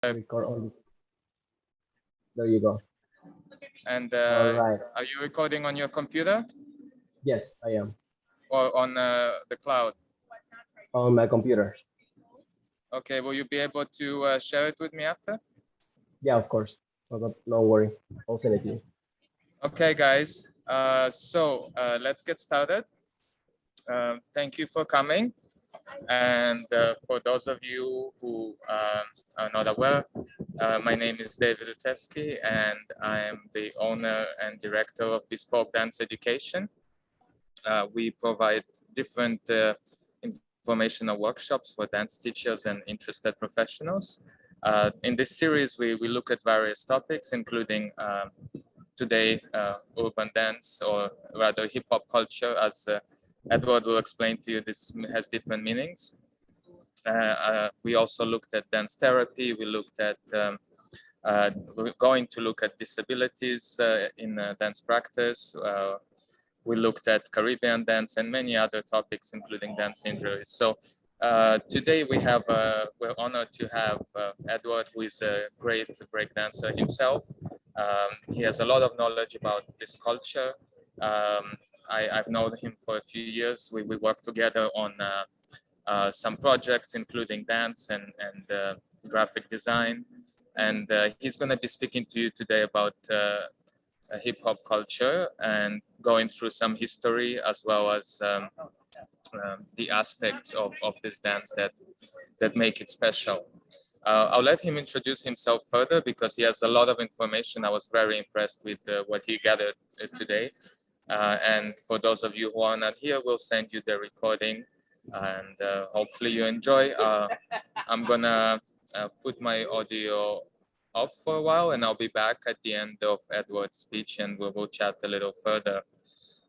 Record only. There you go. And All right. are you recording on your computer Yes, I am or on the cloud? on my computer. Okay, will you be able to share it with me after? Yeah, of course. No worry. I'll send it to you. Okay, guys. Let's get started. Thank you for coming. And for those of you who are not aware, my name is David Utevsky, and I am the owner and director of Bespoke Dance Education. We provide different informational workshops for dance teachers and interested professionals. In this series, we look at various topics, including today urban dance, or rather hip hop culture, as Edward will explain to you. This has different meanings. We also looked at dance therapy. We looked at we're going to look at disabilities in dance practice. We looked at Caribbean dance and many other topics, including dance injuries. So today we're honored to have Edward, who is a great breakdancer himself. He has a lot of knowledge about this culture. I've known him for a few years. We worked together on some projects, including dance and graphic design. And he's going to be speaking to you today about hip hop culture and going through some history, as well as the aspects of this dance that make it special. I'll let him introduce himself further because he has a lot of information. I was very impressed with what he gathered today. And for those of you who are not here, we'll send you the recording, and hopefully you enjoy. I'm gonna put my audio off for a while, and I'll be back at the end of Edward's speech, and we will chat a little further.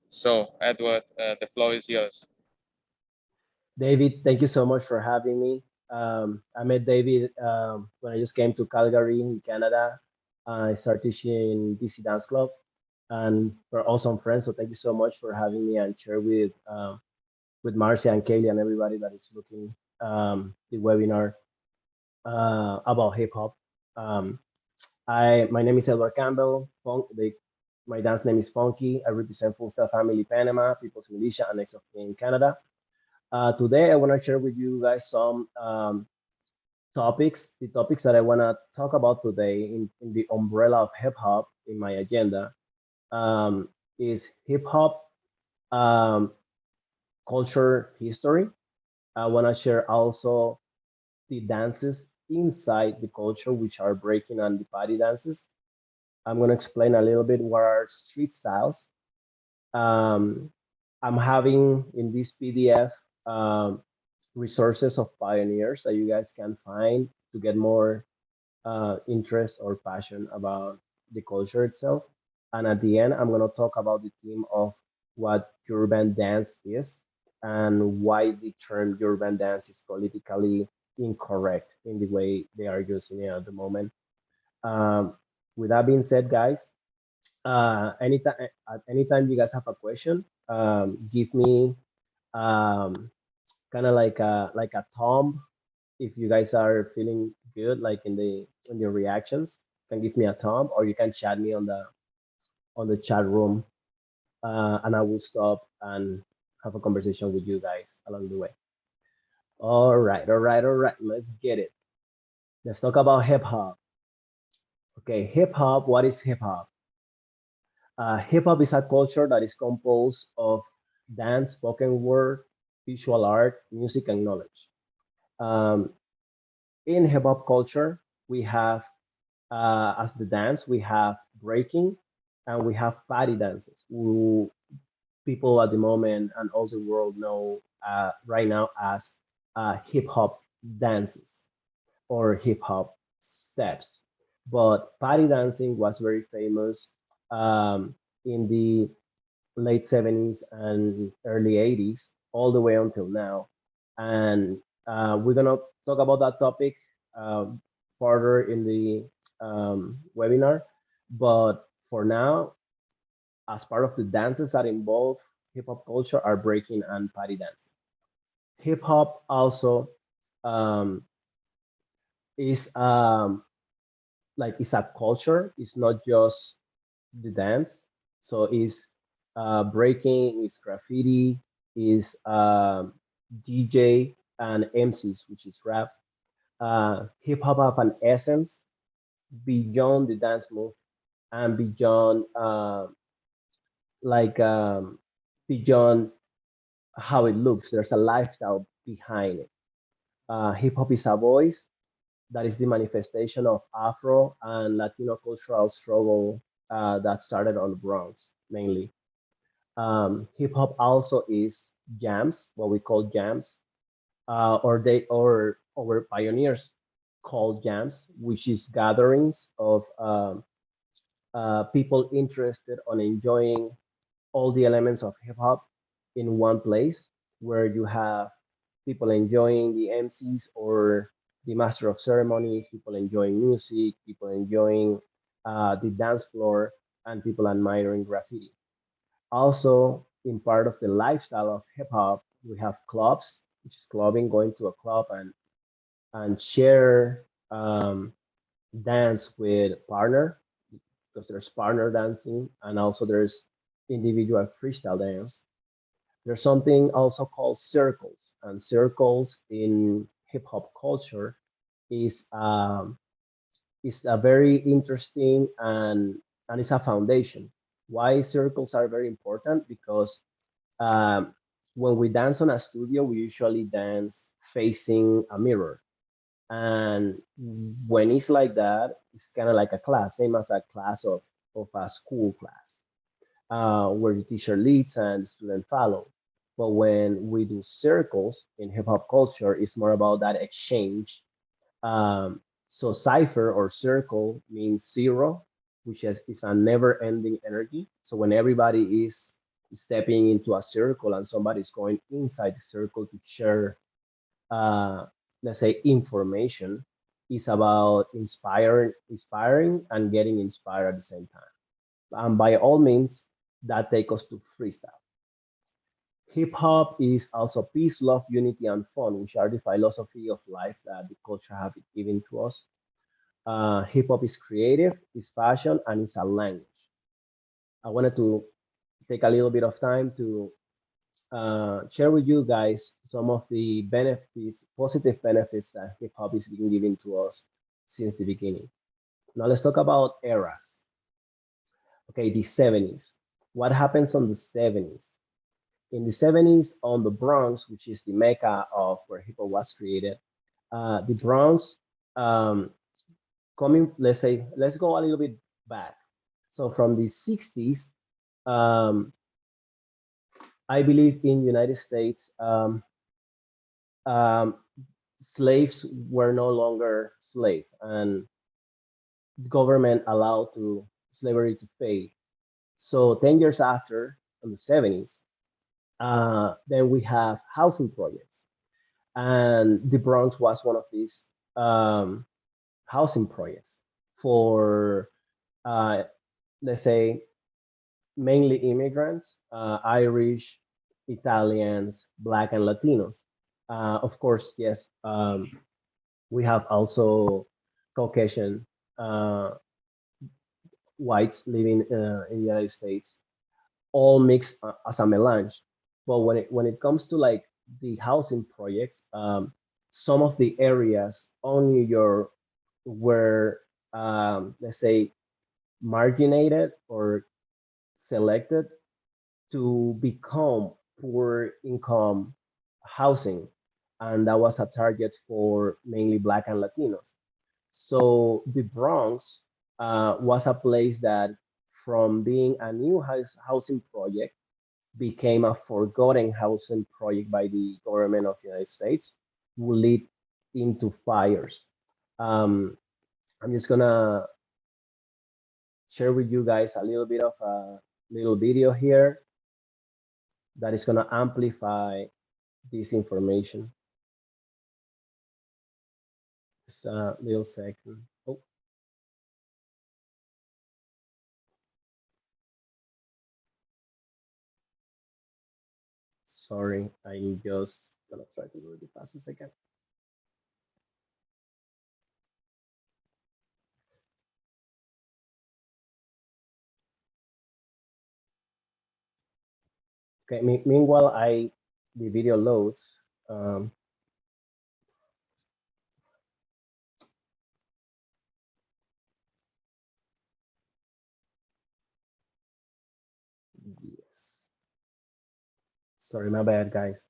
So, Edward, the floor is yours. David, thank you so much for having me. I met David when I just came to Calgary in Canada. I started teaching DC Dance Club, and we're awesome friends. So thank you so much for having me and share with Marcia and Kaylee and everybody that is looking the webinar about hip hop. My name is Edward Campbell. My dance name is Funky. I represent Full Style Family Panama, People's Militia, and Next of Kin Canada. Today, I want to share with you guys some topics. The topics that I want to talk about today in the umbrella of hip hop in my agenda is hip hop culture history. I want to share also the dances inside the culture, which are breaking and the party dances. I'm going to explain a little bit what are street styles. I'm having in this PDF resources of pioneers that you guys can find to get more interest or passion about the culture itself. And at the end, I'm going to talk about the theme of what urban dance is and why the term urban dance is politically incorrect in the way they are using it at the moment. With that being said, guys, anytime you guys have a question, give me kind of like a thumb if you guys are feeling good, like in your reactions. Can give me a thumb, or you can chat me on the chat room, and I will stop and have a conversation with you guys along the way. All right. Let's get it. Let's talk about hip hop. Okay, hip hop. What is hip hop? Hip hop is a culture that is composed of dance, spoken word, visual art, music, and knowledge. Um, in hip hop culture, we have, as the dance, we have breaking and we have party dances, who people at the moment and all the world know right now as hip hop dances or hip hop steps. But party dancing was very famous in the late 70s and early 80s, all the way until now. And we're going to talk about that topic further in the webinar. But for now, as part of the dances that involve hip hop culture are breaking and party dancing. Hip hop also um, is like it's a culture. It's not just the dance. So it's breaking, it's graffiti, is DJ and MCs, which is rap. Hip hop have an essence beyond the dance move and beyond like beyond how it looks. There's a lifestyle behind it. Hip hop is a voice that is the manifestation of Afro and Latino cultural struggle that started on the Bronx mainly. Hip hop also is jams, what we call jams, or our pioneers called jams, which is gatherings of people interested on enjoying all the elements of hip hop in one place, where you have people enjoying the MCs or the master of ceremonies, people enjoying music, people enjoying the dance floor, and people admiring graffiti. Also, in part of the lifestyle of hip hop, we have clubs, which is clubbing, going to a club and share dance with partner, because there's partner dancing, and also there's individual freestyle dance. There's something also called circles, and circles in hip hop culture is is a very interesting and it's a foundation. Why circles are very important? Because um, when we dance on a studio, we usually dance facing a mirror. And when it's like that, it's kind of like a class, same as a class of a school class, where the teacher leads and the student follow. But when we do circles in hip hop culture, it's more about that exchange. So cipher or circle means zero, which is a never ending energy. So when everybody is stepping into a circle and somebody's going inside the circle to share, uh, let's say, information, is about inspiring and getting inspired at the same time. And by all means, that takes us to freestyle. Hip hop is also peace, love, unity, and fun, which are the philosophy of life that the culture have given to us. Hip hop is creative, is fashion, and it's a language. I wanted to take a little bit of time to share with you guys some of the benefits, positive benefits that hip hop is being given to us since the beginning. Now let's talk about eras. Okay, the 70s. What happens on the 70s? In the 70s, on the Bronx, which is the mecca of where hip hop was created, the Bronx, um, coming, let's say, let's go a little bit back. So from the 60s, um, I believe in United States, um, slaves were no longer slave, and government allowed to slavery to pay. So 10 years after, in the 70s, then we have housing projects, and the Bronx was one of these um, housing projects for, uh, let's say, mainly immigrants, Irish, Italians, Black, and Latinos. Of course, yes, we have also Caucasian uh, whites living in the United States, all mixed as a melange. But when it comes to like the housing projects, some of the areas on New York were, let's say, marginated or selected to become poor income housing, and that was a target for mainly Black and Latinos. So the Bronx was a place that, from being a new housing project, became a forgotten housing project by the government of the United States, will lead into fires. Um, I'm just gonna share with you guys a little bit of a little video here that is gonna amplify this information. Just a little second. Oh, sorry. I'm just gonna try to do it the fastest I can. Okay. Meanwhile, the video loads. Um, yes. Sorry, my bad, guys.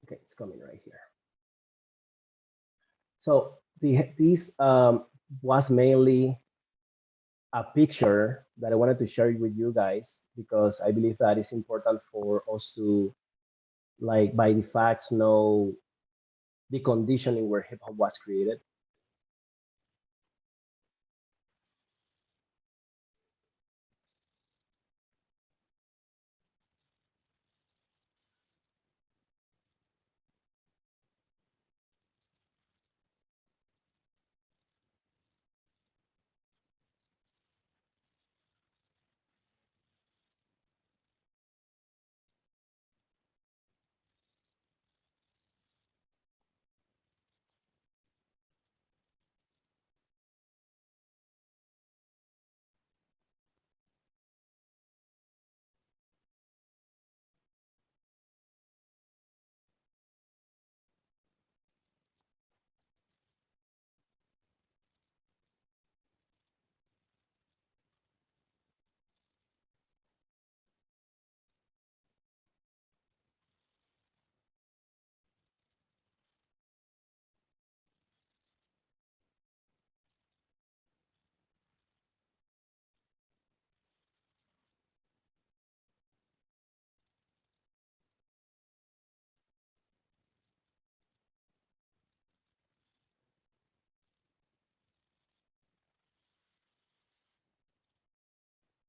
Okay, it's coming right here. So this was mainly a picture that I wanted to share with you guys because I believe that is important for us to, like, by the facts, know the conditioning where hip hop was created.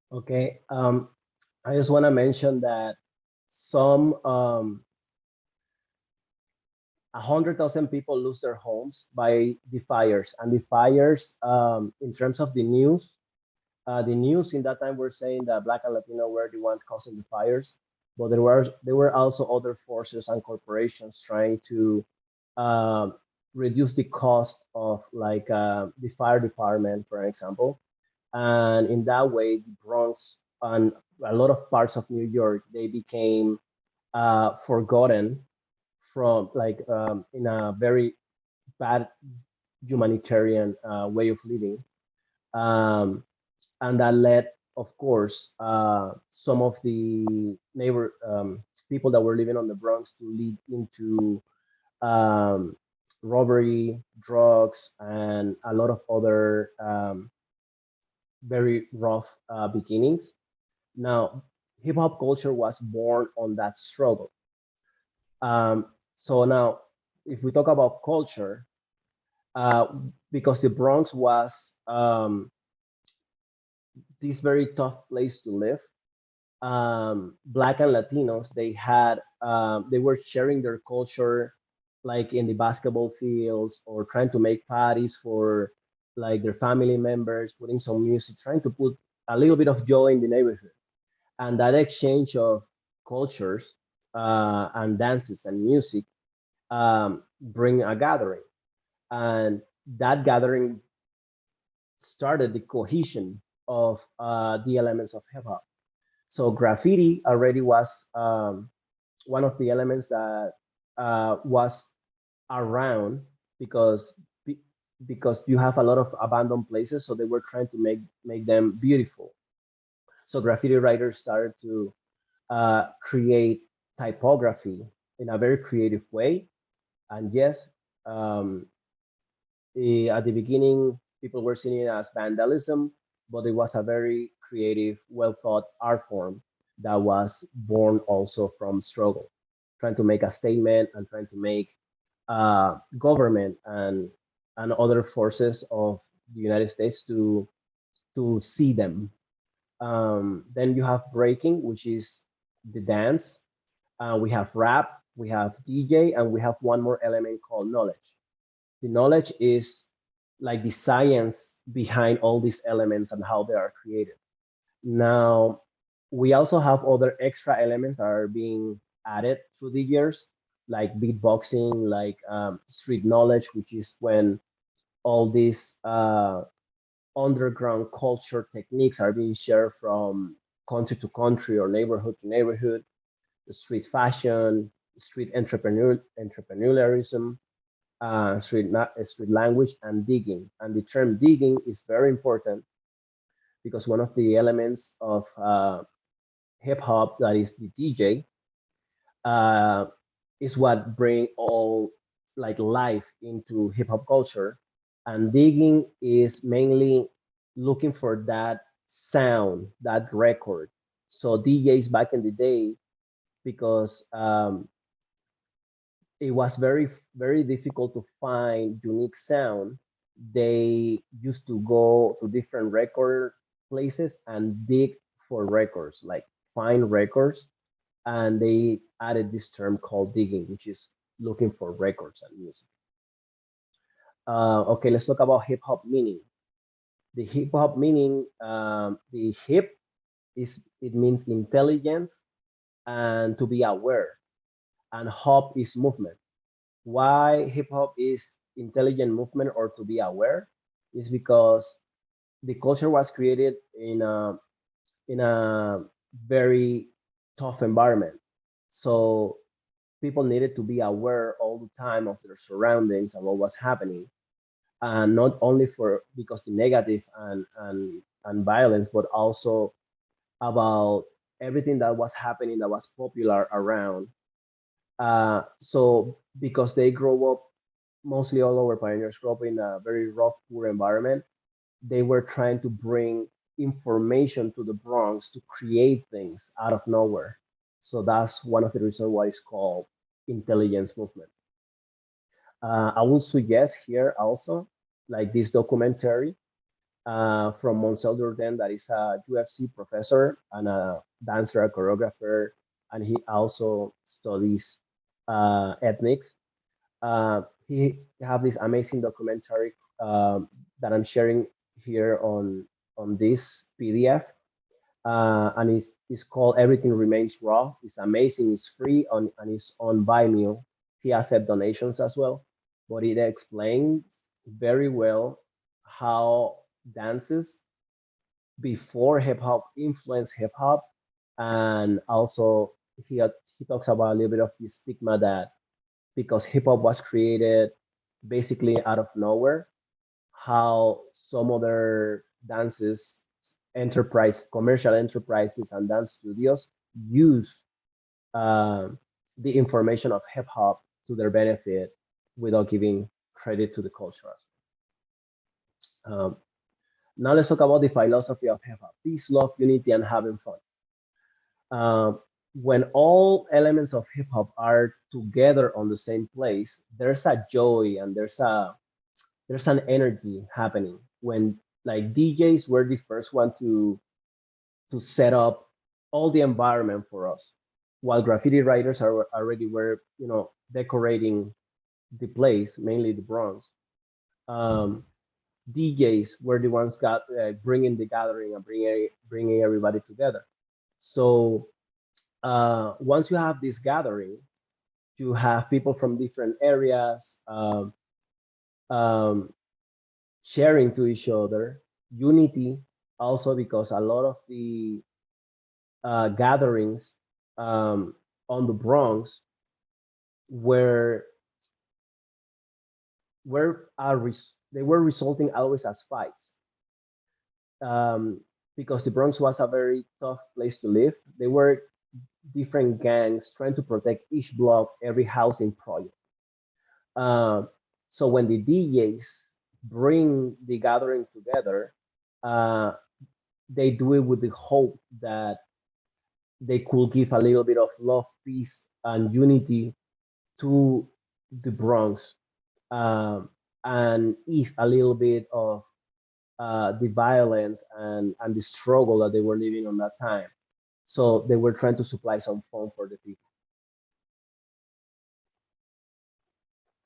Okay. I just want to mention that some 100,000 people lose their homes by the fires, and the fires, in terms of the news in that time were saying that Black and Latino were the ones causing the fires, but there were also other forces and corporations trying to um, reduce the cost of, like, the fire department, for example, and in that way, the Bronx and a lot of parts of New York, they became forgotten from, like, in a very bad humanitarian way of living. Um, and that led, of course, some of the neighbor people that were living on the Bronx to lead into um, robbery, drugs, and a lot of other very rough beginnings. Now, hip hop culture was born on that struggle. So now, if we talk about culture, uh, because the Bronx was this very tough place to live, Black and Latinos, they were sharing their culture, like in the basketball fields, or trying to make parties for, like, their family members, putting some music, trying to put a little bit of joy in the neighborhood. And that exchange of cultures and dances and music bring a gathering, and that gathering started the cohesion of the elements of hip hop. So graffiti already was one of the elements that was around because because you have a lot of abandoned places, so they were trying to make them beautiful. So graffiti writers started to create typography in a very creative way. And yes, um, at the beginning, people were seeing it as vandalism, but it was a very creative, well thought art form that was born also from struggle, trying to make a statement and trying to make government and other forces of the United States to see them. Then you have breaking, which is the dance. We have rap, we have DJ, and we have one more element called knowledge. The knowledge is like the science behind all these elements and how they are created. Now, we also have other extra elements that are being added through the years, like beatboxing, like street knowledge, which is when all these underground culture techniques are being shared from country to country or neighborhood to neighborhood. Street fashion, street entrepreneurialism, street language, and digging. And the term digging is very important because one of the elements of hip hop, that is the DJ, uh, is what bring all like life into hip hop culture. And digging is mainly looking for that sound, that record. So DJs back in the day, because it was very difficult to find unique sound, they used to go to different record places and dig for records, like find records, and they added this term called digging, which is looking for records and music. Okay, let's talk about hip hop meaning. The hip hop meaning, the hip is, it means intelligence and to be aware, and hop is movement. Why hip hop is intelligent movement or to be aware is because the culture was created in a very tough environment. So people needed to be aware all the time of their surroundings and what was happening, and not only for because the negative and violence, but also about everything that was happening that was popular around. So because they grow up, mostly all our pioneers grew up in a very rough, poor environment, they were trying to bring information to the Bronx to create things out of nowhere. So that's one of the reasons why it's called intelligence movement. I would suggest here also, like this documentary from Monsel Jourdain, that is a UFC professor and a dancer, a choreographer, and he also studies ethnics. He have this amazing documentary that I'm sharing here on this PDF, and it's called Everything Remains Raw. It's amazing. It's free on and it's on Vimeo. He accepts donations as well, but it explains very well how dances before hip hop influenced hip hop, and also he talks about a little bit of the stigma that because hip hop was created basically out of nowhere, how some other dances, commercial enterprises, and dance studios use the information of hip hop to their benefit without giving credit to the culture. Um, Now let's talk about the philosophy of hip hop: peace, love, unity, and having fun. Um, when all elements of hip hop are together on the same place, there's a joy and there's an energy happening. When like DJs were the first one to set up all the environment for us, while graffiti writers are already were decorating the place, mainly the Bronx. Um, DJs were the ones got bringing the gathering and bringing everybody together. So once you have this gathering, you have people from different areas um, sharing to each other, unity also because a lot of the gatherings um, on the Bronx were they were resulting always as fights, um, because the Bronx was a very tough place to live. They were different gangs trying to protect each block, every housing project. Um, so when the DJs bring the gathering together, uh, they do it with the hope that they could give a little bit of love, peace, and unity to the Bronx, um, and ease a little bit of the violence and the struggle that they were living on that time. So they were trying to supply some fun for the people.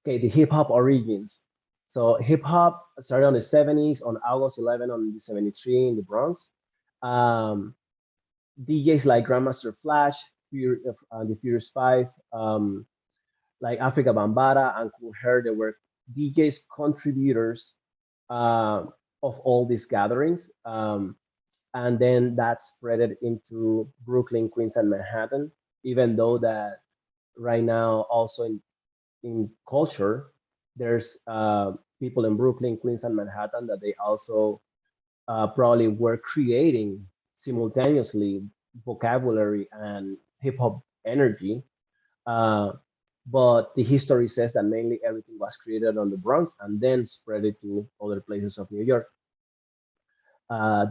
Okay, the hip hop origins. So hip hop started on the 70s, on August 11 on the 73 in the Bronx. Um, DJs like Grandmaster Flash the Furious Five, like Africa Bambata and Cool Hair. They were DJs contributors uh, of all these gatherings. And then that spread it into Brooklyn, Queens, and Manhattan. Even though that right now also in culture, there's people in Brooklyn, Queens, and Manhattan that they also probably were creating simultaneously vocabulary and hip hop energy. Uh, but the history says that mainly everything was created on the Bronx and then spread it to other places of New York.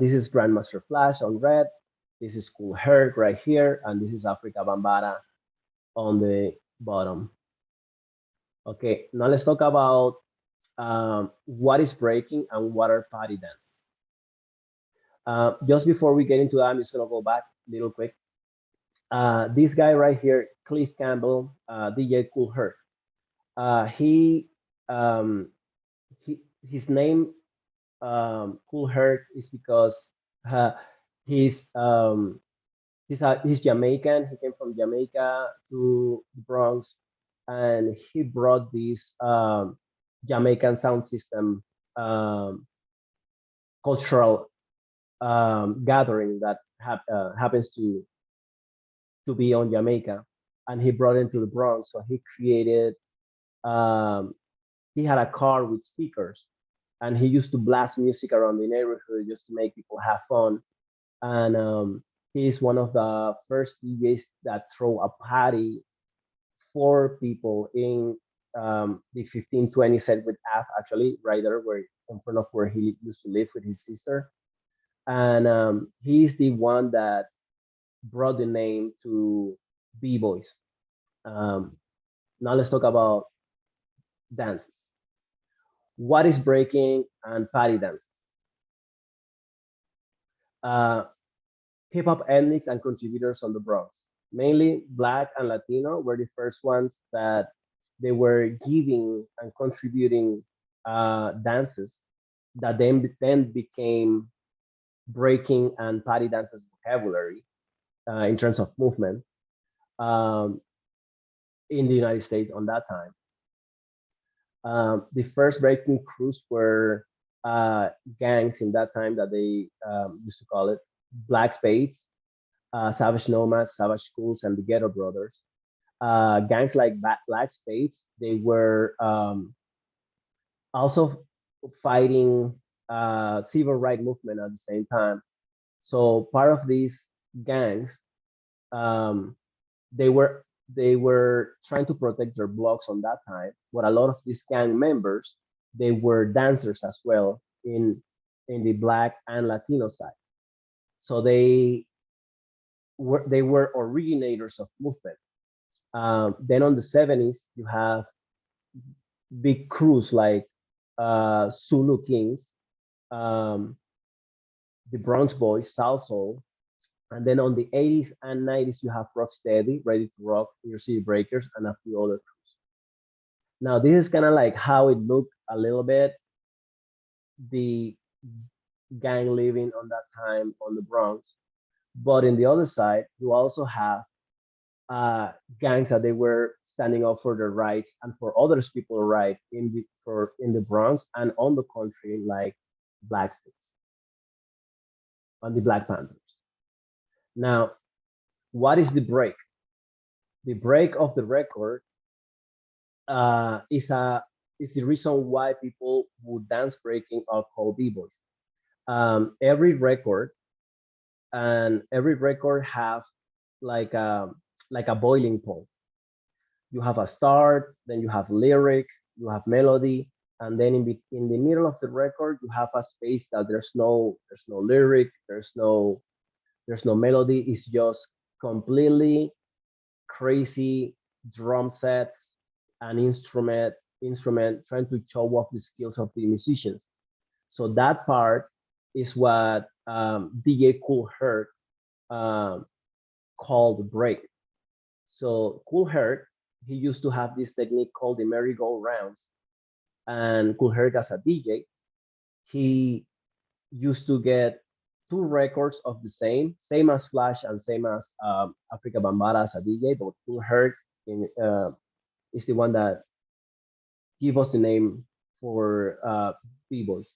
This is Grandmaster Flash on red. This is Cool Herc right here, and this is Africa Bambata on the bottom. Okay, now let's talk about what is breaking and what are party dances. Just before we get into that, I'm just gonna go back a little quick. This guy right here, Cliff Campbell, DJ Cool Herc. He, his name Cool Herc is because uh, he's he's Jamaican. He came from Jamaica to the Bronx, and he brought this Jamaican sound system cultural gathering that happens to be on Jamaica, and he brought it to the Bronx. So he created. Um, he had a car with speakers, and he used to blast music around the neighborhood just to make people have fun. And he's one of the first DJs that throw a party for people in the 1520 set with F, actually, right there, where in front of where he used to live with his sister. And he's the one that brought the name to B-Boys. Um, Now let's talk about dances. What is breaking and party dances? Uh, Hip hop ethnics and contributors on the Bronx. Mainly Black and Latino were the first ones that they were giving and contributing dances that then became breaking and party dances vocabulary in terms of movement um, in the United States on that time. The first breaking crews were gangs in that time that they used to call it Black Spades, Savage Nomads, Savage Schools, and the Ghetto Brothers. Gangs like Black Spades, they were also fighting civil rights movement at the same time. So part of these gangs, um, they were they were trying to protect their blocks on that time. But a lot of these gang members, they were dancers as well in the Black and Latino side. So they were originators of movement. Then on the 70s, you have big crews like Zulu Kings, um, the Bronx Boys, South Soul, and then on the 80s and 90s, you have Rocksteady, Ready to Rock, Your City Breakers, and a few other crews. Now, this is kind of like how it looked a little bit, the gang living on that time on the Bronx. But in the other side, you also have uh, gangs that they were standing up for their rights and for others people right in the Bronx and on the country like Black Spades and the Black Panthers. Now, what is the break? The break of the record is the reason why people would dance breaking are called b-boys. Every record and every record have like a like a boiling point. You have a start, then you have lyric, you have melody, and then in the middle of the record you have a space that there's no lyric, there's no melody. It's just completely crazy drum sets and instrument trying to show off the skills of the musicians. So that part is what DJ Cool Herc um, called break. So Cool Herc, he used to have this technique called the merry-go-rounds. And Cool Herc as a DJ, he used to get two records of the same as Flash and same as Africa Bambaataa as a DJ, but Cool Herc is the one that give us the name for B-boys.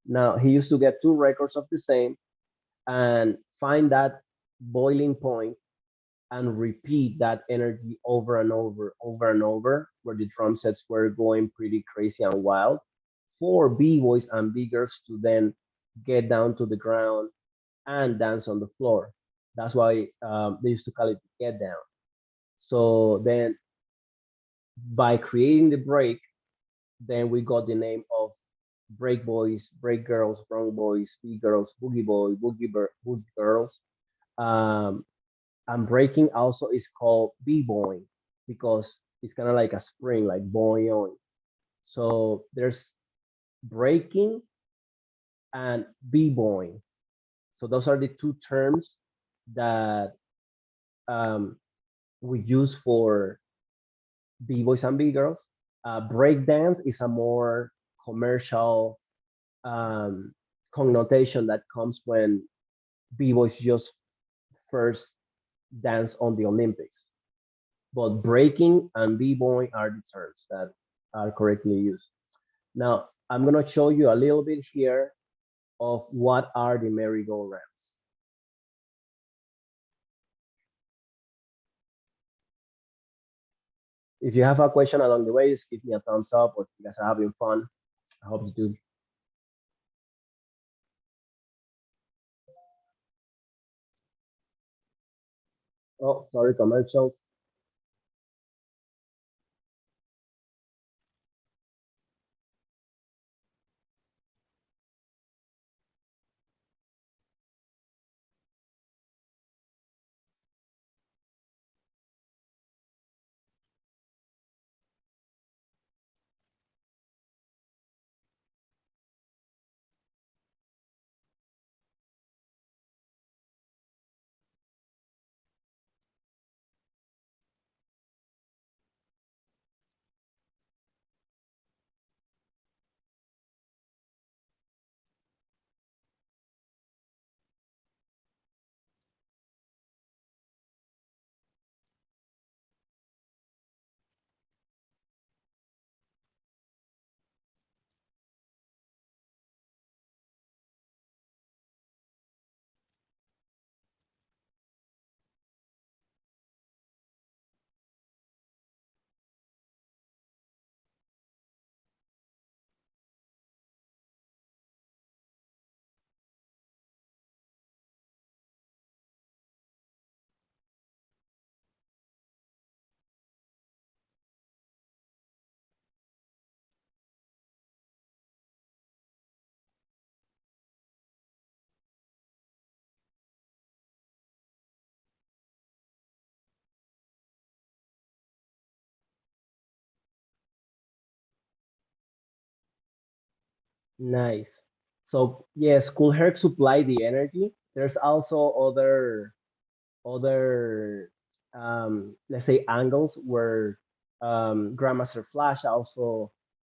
Now he used to get two records of the same and find that boiling point and repeat that energy over and over and over, where the drum sets were going pretty crazy and wild for B-boys and B-girls to then get down to the ground and dance on the floor. That's why they used to call it get down. So then by creating the break, then we got the name of break boys, break girls, bronc boys, B girls, boogie boy, boogie girls. Um, and breaking also is called b-boying because it's kind of like a spring, like boing. So there's breaking and b-boying. So those are the two terms that um, we use for b-boys and b-girls. Breakdance is a more commercial um, connotation that comes when b-boys just first dance on the Olympics. But breaking and b-boy are the terms that are correctly used. Now, I'm going to show you a little bit here of what are the merry-go-rounds. If you have a question along the way, just give me a thumbs up, or if you guys are having fun, I hope you do. Oh, sorry, commercials. Nice. So yes, Cool Herc supply the energy. There's also other let's say angles where Grandmaster Flash also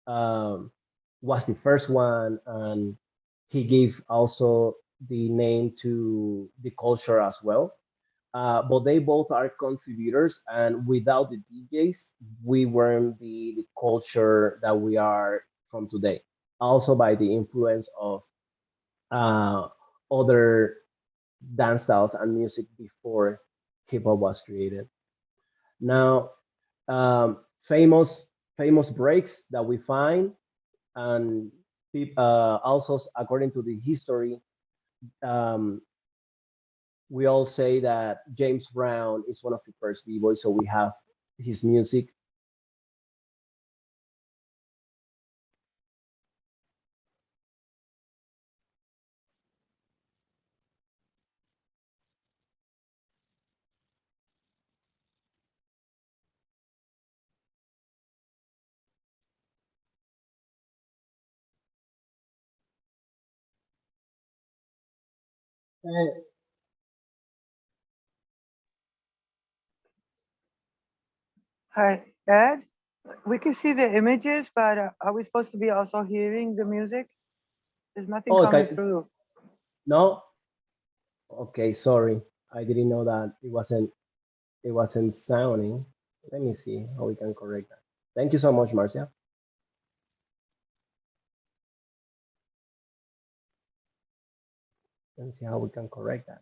um, was the first one, and he gave also the name to the culture as well. But they both are contributors, and without the DJs, we weren't the culture that we are from today. Also by the influence of uh, other dance styles and music before hip hop was created. Now, famous breaks that we find, and also according to the history, um, we all say that James Brown is one of the first b-boys, so we have his music. Uh, Hi, Ed. We can see the images, but are we supposed to be also hearing the music? There's nothing oh, coming through. no, Okay, sorry. I didn't know that it wasn't sounding. Let me see how we can correct that. Thank you so much, Marcia. Let me see how we can correct that.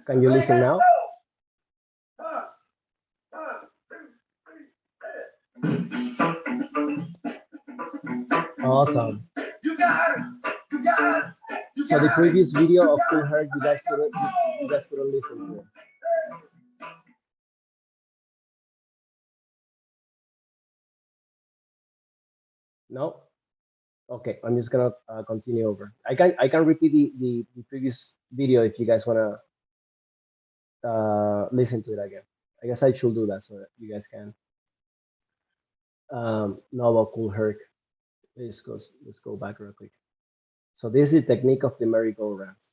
Can you listen now? Awesome. So the previous video of Cool Heart, you guys couldn't listen to it. No? Okay, I'm just gonna continue over. I can repeat the previous video if you guys wanna listen to it again. I guess I should do that so that you guys can know about Cool Herc. Let's go back real quick. So this is the technique of the merry-go-rounds.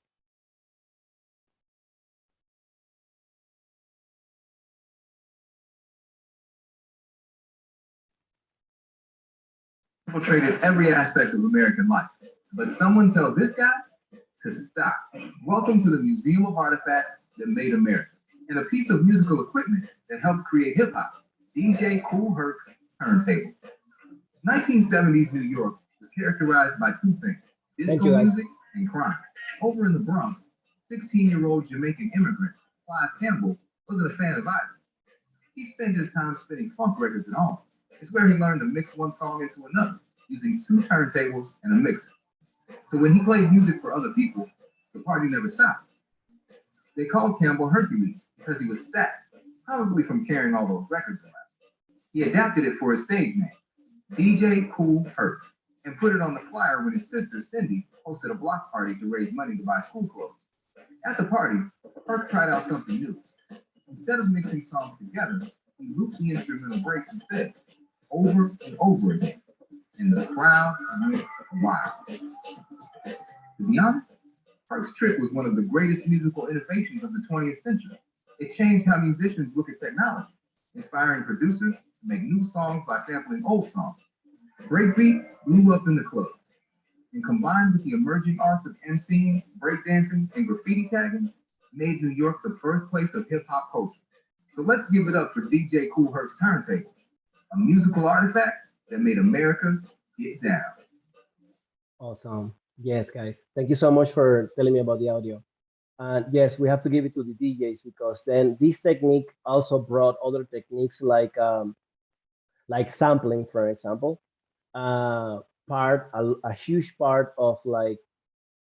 Infiltrated every aspect of American life. But someone tell this guy to stop. Welcome to the Museum of Artifacts that made America, and a piece of musical equipment that helped create hip hop, DJ Kool Herc's turntable. 1970s New York was characterized by two things: disco music and crime. Over in the Bronx, 16-year-old Jamaican immigrant Clive Campbell wasn't a fan of either. He spent his time spinning funk records at home. It's where he learned to mix one song into another using two turntables and a mixer. So when he played music for other people, the party never stopped. They called Campbell Hercules because he was stacked, probably from carrying all those records around. He adapted it for his stage name, DJ Kool Herc, and put it on the flyer when his sister Cindy hosted a block party to raise money to buy school clothes. At the party, Herc tried out something new. Instead of mixing songs together, he looped the instrumental breaks instead, over and over again, and the crowd went wild. To be honest, Herc's trick was one of the greatest musical innovations of the 20th century. It changed how musicians look at technology, inspiring producers to make new songs by sampling old songs. Breakbeat blew up in the clubs, and combined with the emerging arts of MCing, breakdancing, and graffiti tagging, made New York the birthplace of hip hop culture. So let's give it up for DJ Kool Herc's turntable, a musical artifact that made America get down. Awesome. Yes, guys. Thank you so much for telling me about the audio. And yes, we have to give it to the DJs because then this technique also brought other techniques like sampling, for example. A huge part of like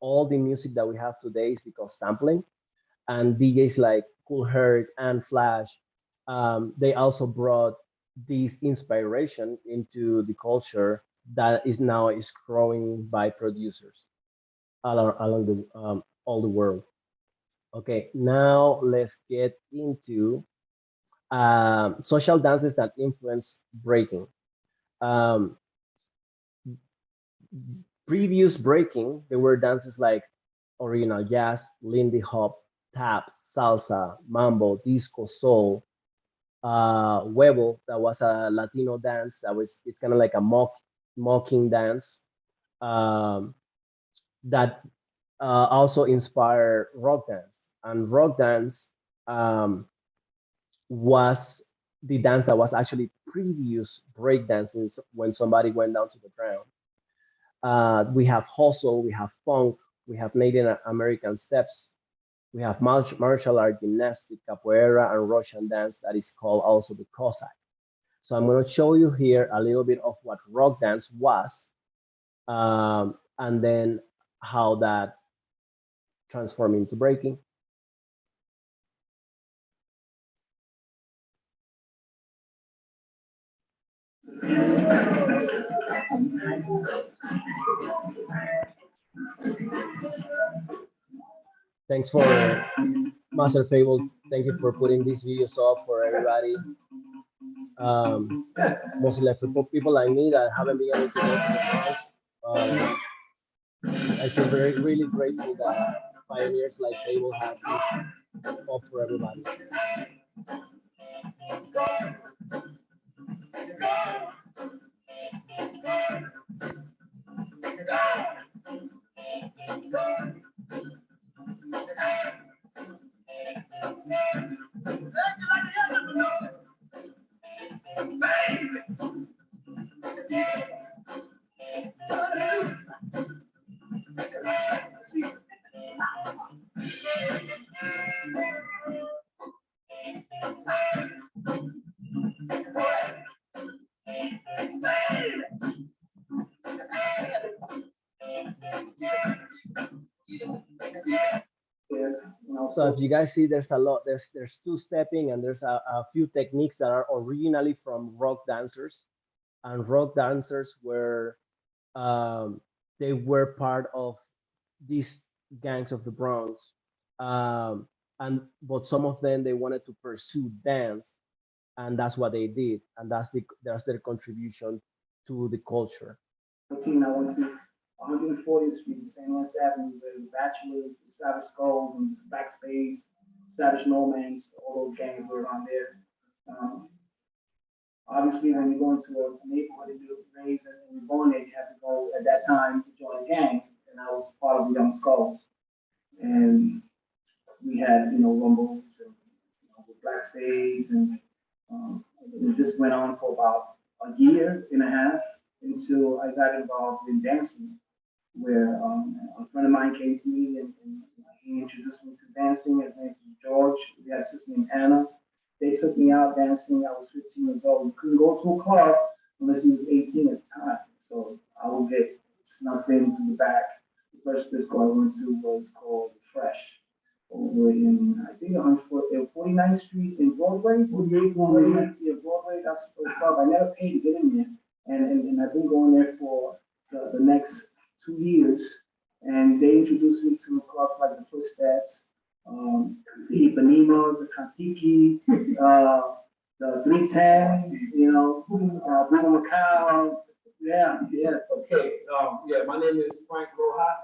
all the music that we have today is because sampling, and DJs like Cool Herc and Flash, they also brought this inspiration into the culture that is growing by producers along the all the world. Okay, now let's get into social dances that influence breaking. Um, Previous breaking, there were dances like original jazz, Lindy Hop, tap, salsa, mambo, disco, soul, huevo, that was a Latino dance it's kind of like a mocking dance that also inspired rock dance. And rock dance um, was the dance that was actually previous break dances when somebody went down to the ground. We have hustle, we have funk, we have Native American steps, we have martial art, gymnastic, capoeira, and Russian dance that is called also the Cossack. So I'm going to show you here a little bit of what rock dance was, and then how that transformed into breaking. Thanks for Master Fable. Thank you for putting these videos up for everybody. Mostly like for people like me that haven't been able to go to the France Um, I feel very really grateful that pioneers like Cable have this up for everybody. So if you guys see, there's a lot. There's two stepping, and there's a few techniques that are originally from rock dancers, and rock dancers were um, they were part of these gangs of the Bronx, um, and but some of them they wanted to pursue dance, and that's what they did, and that's their contribution to the culture. 14, I went to 140th Street, St. Louis Avenue, where the Bachelors, the Savage Skulls, and the Backspace, Savage Nomads, all those gangs were around there. Um, Obviously, when you go into a neighborhood and you're raised and you're born there, you have to go at that time to join a gang, and I was part of the Young Skulls. And we had, rumbles and with Black Spades, and it just went on for about a year and a half until I got involved in dancing, where a friend of mine came to me and he introduced me to dancing. His name was George. We had a sister named Anna. They took me out dancing. I was 15 years old. You couldn't go to a club unless you was 18 at the time. So I would get snuck in through the back. The first disco I went to was called Fresh, over in, I think, 49th Street in Broadway. 48th, yeah, Broadway. That's the club. I never paid to get in there. And I've been going there for the next 2 years. And they introduced me to clubs like the Footsteps, the Ipanema, the Kantiki, the 310, Bruno Macau. Yeah. Okay. Yeah, my name is Frank Rojas.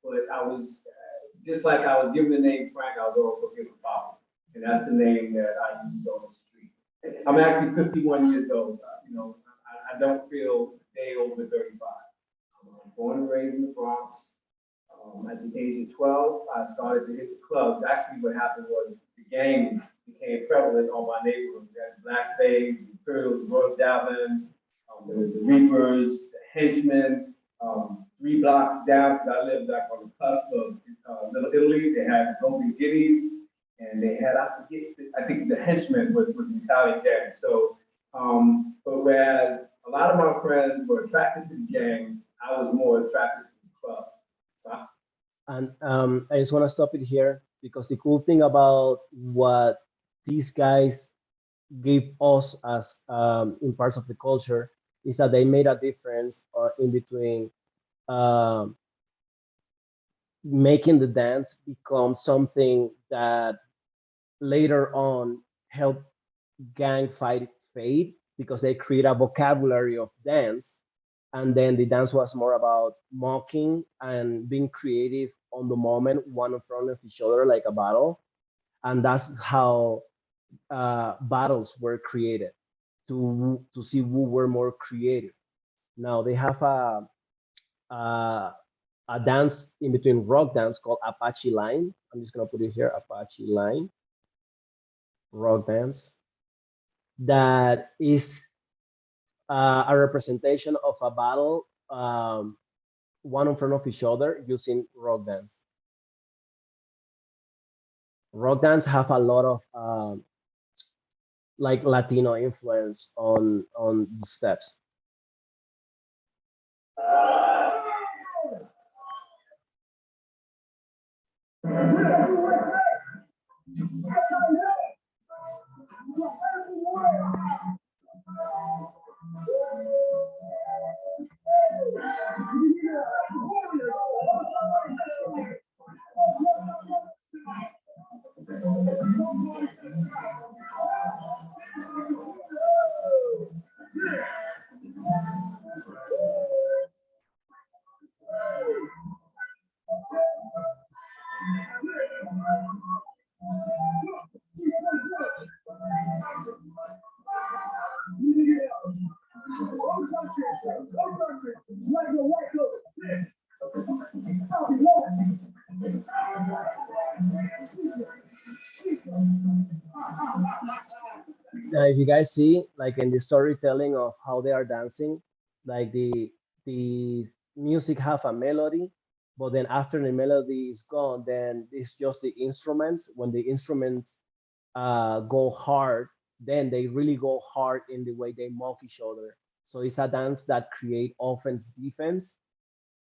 But I was just like I was given the name Frank, I was also given Bob, and that's the name that I use on the street. I'm actually 51 years old. I don't feel a day over 35. I'm born and raised in the Bronx. At the age of 12, I started to hit the clubs. Actually, what happened was the gangs became prevalent on my neighborhood. We had the Black Spades, the Imperials, the Royal Davin, the Reapers, the Henchmen. 3 blocks down, because I lived like on the cusp of Little Italy. They had the Golden Guineas, and they had, I think the Henchmen was the Italian gang. So, but whereas a lot of my friends were attracted to the gang, I was more attracted to the club. So And I just want to stop it here because the cool thing about what these guys gave us as in parts of the culture is that they made a difference in between um, making the dance become something that later on helped gang fight fade because they create a vocabulary of dance, and then the dance was more about mocking and being creative on the moment, one in front of each other like a battle, and that's how battles were created to see who were more creative. Now they have a a dance in between rock dance called Apache Line. I'm just gonna put it here, Apache Line, rock dance. That is a representation of a battle, one in front of each other using rock dance. Rock dance have a lot of like Latino influence on the steps. Now, if you guys see, like in the storytelling of how they are dancing, like the music have a melody, but then after the melody is gone, then it's just the instruments. When the instruments go hard, then they really go hard in the way they mock each other. So it's a dance that create offense, defense,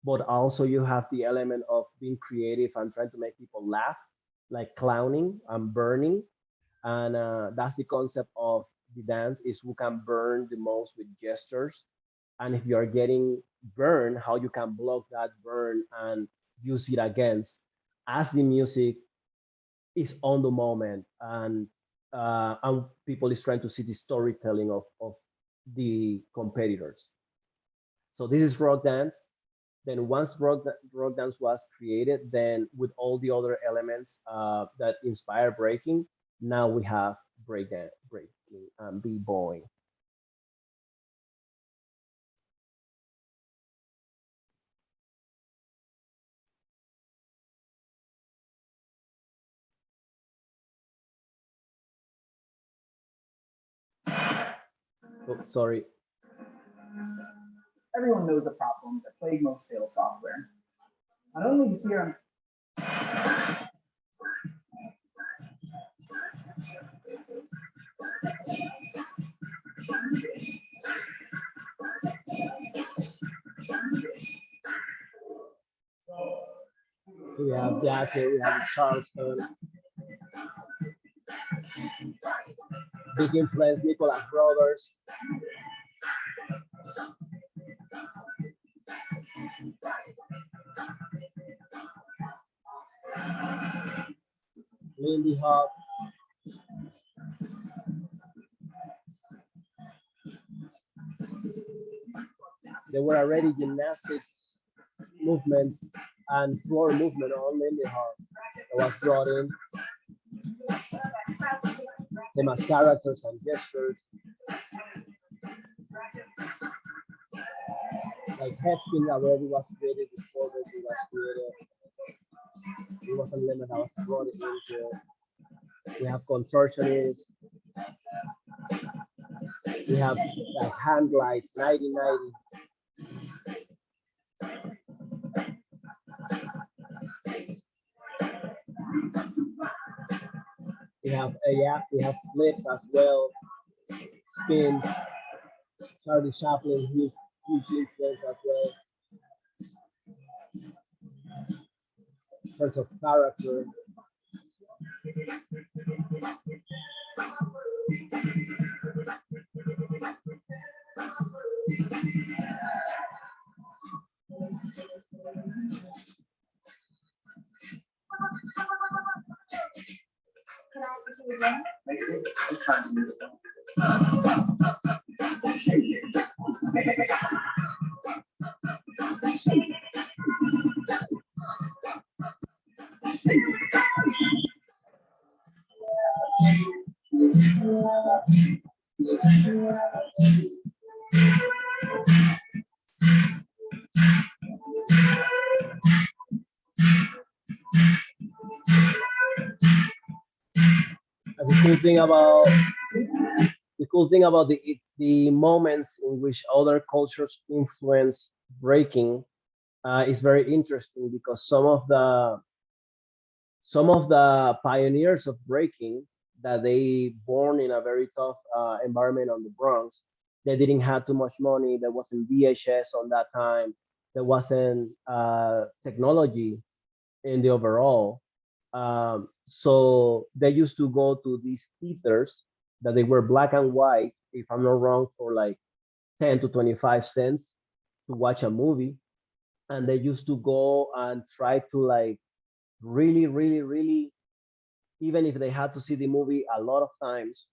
but also you have the element of being creative and trying to make people laugh, like clowning and burning. And that's the concept of the dance is who can burn the most with gestures. And if you are getting burned, how you can block that burn and use it against as the music is on the moment, and people is trying to see the storytelling of the competitors. So this is rock dance. Then once rock dance was created, then with all the other elements that inspire breaking, now we have breaking and b-boying. Oh, sorry. Everyone knows the problems that plague most sales software. Not only is here We have Jackie, we have Charleston, big influence, Nicholas Brothers. Lindy Hop. There were already gymnastics movements and floor movement on Lindy Hop that was brought in. Same as characters and gestures. Like head spin already was created before this was created. It wasn't limited, I was brought into. We have contortionists. We have like hand lights, 90-90. We have flips as well, spins. Charlie Chaplin, huge influence as well. In terms of character. The cool thing about the moments in which other cultures influence breaking is very interesting because some of the pioneers of breaking that they born in a very tough environment on the Bronx, they didn't have too much money. There wasn't VHS on that time. There wasn't technology in the overall. So they used to go to these theaters that they were black and white, if I'm not wrong, for like 10 to 25 cents to watch a movie. And they used to go and try to like really, even if they had to see the movie a lot of times,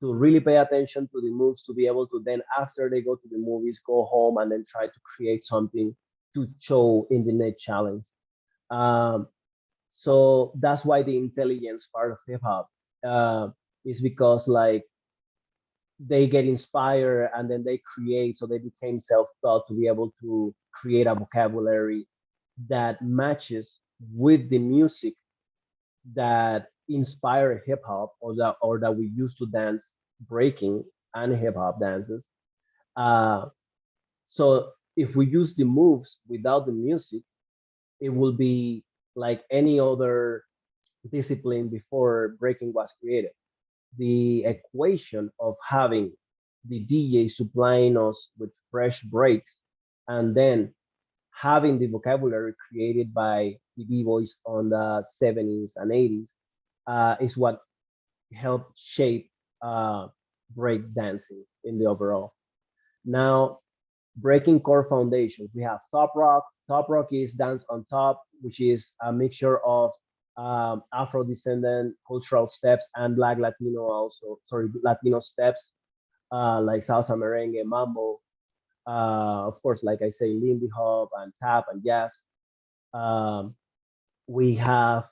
to really pay attention to the moves to be able to then after they go to the movies, go home and then try to create something to show in the next challenge. So that's why the intelligence part of hip hop is because like they get inspired and then they create. So they became self-taught to be able to create a vocabulary that matches with the music that inspire hip hop, or that we used to dance breaking and hip hop dances. Uh, so if we use the moves without the music, it will be like any other discipline before breaking was created. The equation of having the DJ supplying us with fresh breaks and then having the vocabulary created by the b-boys on the 70s and 80s is what helped shape break dancing in the overall. Now, breaking core foundations. We have top rock. Top rock is dance on top, which is a mixture of Afro descendant cultural steps and Black Latino also, sorry, Latino steps like salsa, merengue, mambo. Of course, like I say, Lindy Hop and tap and jazz. Um, we have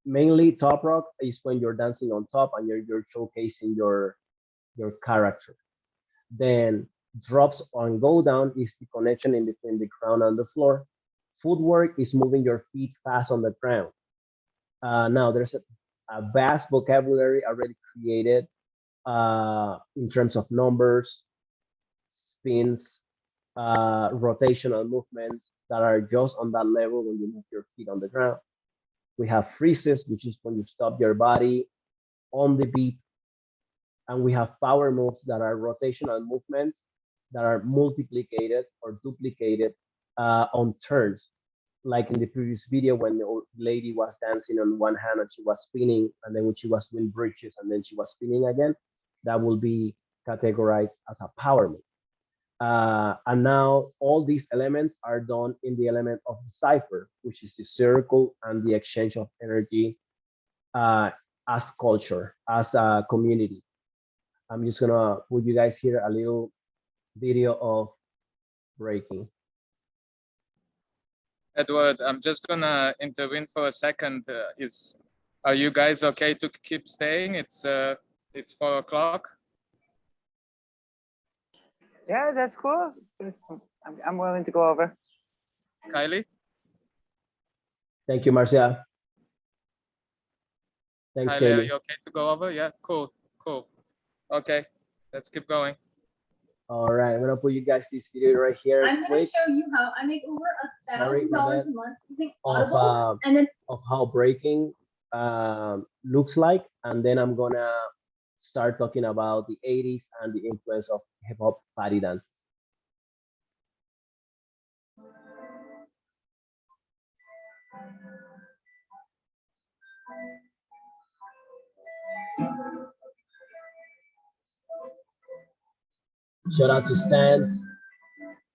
mainly top rock is when you're dancing on top and you're showcasing your character. Then drops on go down is the connection in between the ground and the floor. Footwork is moving your feet fast on the ground. Now there's a vast vocabulary already created in terms of numbers, spins, rotational movements that are just on that level when you move your feet on the ground. We have freezes, which is when you stop your body on the beat. And we have power moves that are rotational movements that are multiplicated or duplicated on turns. Like in the previous video when the old lady was dancing on one hand and she was spinning, and then when she was doing bridges and then she was spinning again, that will be categorized as a power move. And now all these elements are done in the element of the cipher, which is the circle and the exchange of energy as culture, as a community. I'm just gonna put you guys here a little video of breaking. Edward, I'm just gonna intervene for a second. Are you guys okay to keep staying? It's 4 o'clock. Yeah, that's cool. I'm willing to go over. Kylie? Thank you, Marcia. Thanks, Kylie, are Kaylee. you okay to go over? Yeah, cool. Okay, let's keep going. All right, I'm gonna put you guys this video right here. I'm gonna show you how I make over $1,000 a month using Audible, and then of how breaking looks like, and then I'm gonna start talking about the 80s and the influence of hip hop party dances. Shout out to Stans.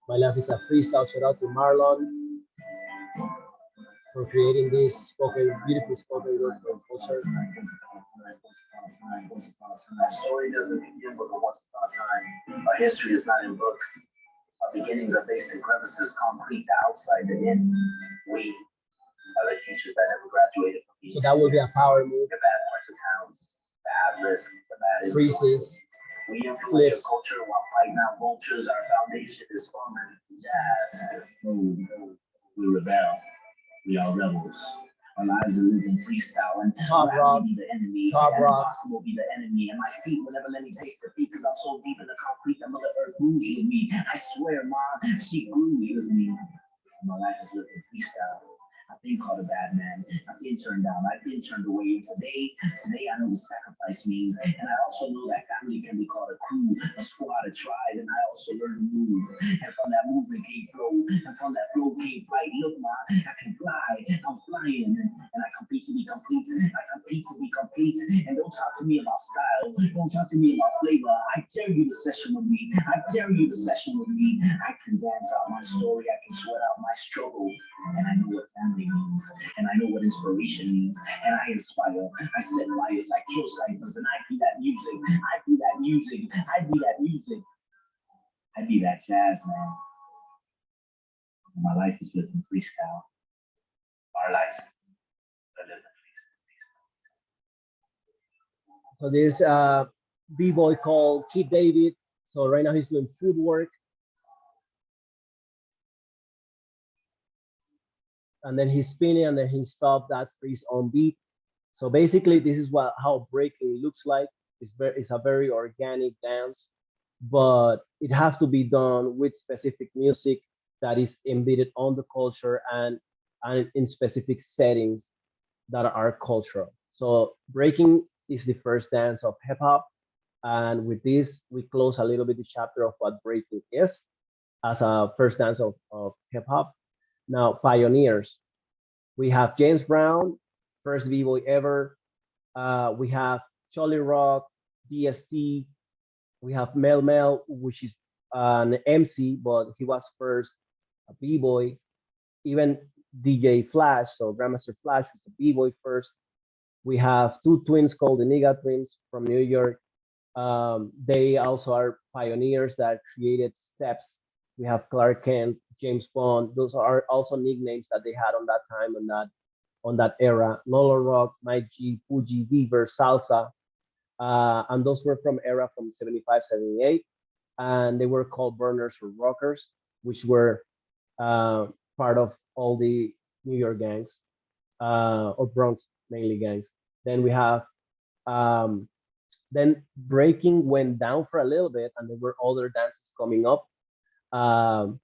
My life is a freestyle. Shout out to Marlon for creating this beautiful spoken word for culture. Our story doesn't begin with a once upon a time. Our history is not in books. Our beginnings are based in crevices, concrete, the outside, the in. We are the teachers that never graduated from these. So that will be a power move. The bad parts of towns, the at-risk, the bad freezes. We influence your culture while fighting out vultures. Our foundation is firm and jazz. We rebel. We are rebels. Our lives are living freestyle, and Top rock, be the enemy, top and rock. impossible be the enemy. And my feet will never let me taste defeat, because I'm so deep in the concrete that Mother Earth moves with me. I swear, Mom, she grooves with me. My life is living freestyle. I've been called a bad man. I've been turned down. I've been turned away. And today I know what sacrifice means. And I also know that family can be called a crew, a squad, a tribe. And I also learned to move. And from that movement came flow. And from that flow came flight. Look, Ma, I can fly. I'm flying. And I compete to be complete. I compete to be complete. And don't talk to me about style. Don't talk to me about flavor. I dare you to session with me. I dare you to session with me. I can dance out my story. I can sweat out my struggle. And I know what family means, and I know what inspiration means, and I inspire. I set fires, I kill ciphers, and I be that music. I be that music. I be that music. I be that jazz, man. My life is living freestyle. Our life are living freestyle. So this b-boy called Kid David. So right now he's doing footwork, and then he's spinning, and then he stopped that freeze on beat. So basically, this is what how breaking looks like. It's a very organic dance, but it has to be done with specific music that is embedded on the culture and in specific settings that are cultural. So breaking is the first dance of hip hop, and with this we close a little bit the chapter of what breaking is as a first dance of hip hop. Now pioneers, we have James Brown, first b-boy ever. We have Charlie Rock, DST. We have Mel Mel, which is an MC, but he was first a b-boy. Even DJ Flash, so Grandmaster Flash was a b-boy first. We have two twins called the Nigga Twins from New York. They also are pioneers that created steps. We have Clark Kent, James Bond. Those are also nicknames that they had on that time on that era. Lolo Rock, Mike G, Fuji, Beaver, Salsa, and those were from era from 75, 78, and they were called burners or rockers, which were uh, part of all the New York gangs or Bronx mainly gangs. Then we have um, then breaking went down for a little bit, and there were other dances coming up, um,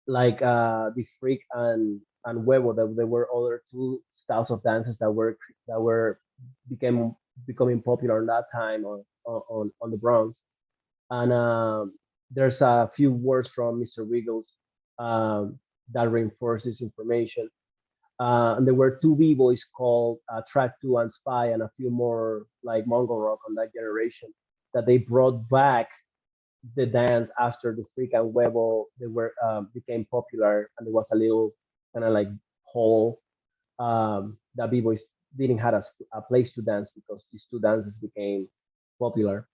like the freak and huevo. That there were other two styles of dances that were became becoming popular in that time on the Bronx. And there's a few words from Mr. Wiggles that reinforces information. And there were two b-boys called Track 2 and Spy, and a few more like Mongol Rock on that generation that they brought back the dance after the Freak and Huevo they were became popular, and there was a little kind of like hole that b-boys didn't have a place to dance because these two dances became popular.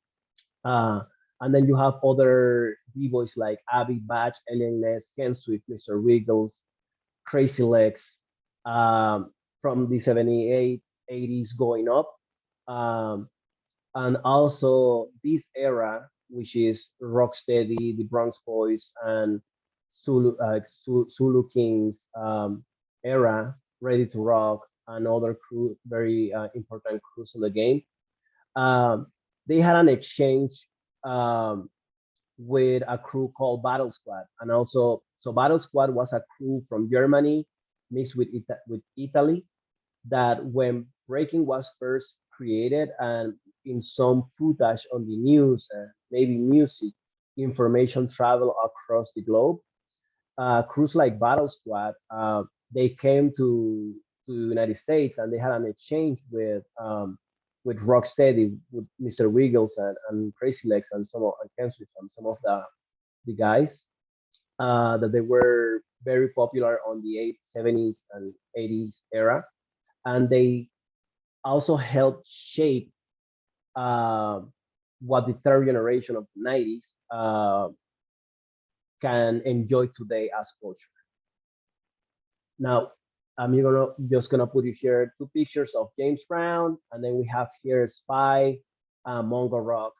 Uh, and then you have other b-boys like Abby Batch, Alien Ness, Ken Swift, Mr. Wiggles, Crazy Legs, from the 78, 80s going up. Um, and also this era, which is Rocksteady, the Bronx Boys, and Zulu Kings era, Ready to Rock, and other crew, very important crews in the game. Um, they had an exchange um, with a crew called Battle Squad, and also so Battle Squad was a crew from Germany mixed with with Italy. That when breaking was first created, and in some footage on the news and maybe music, information travel across the globe. Crews like Battle Squad, they came to the United States, and they had an exchange with Rocksteady, with Mr. Wiggles and Crazy Legs and some of and Ken Swift and some of the guys that they were very popular on the 70s and 80s era, and they also helped shape uh, what the third generation of the 90s can enjoy today as culture. Now, just gonna put you here two pictures of James Brown, and then we have here Spy, Mongol Rock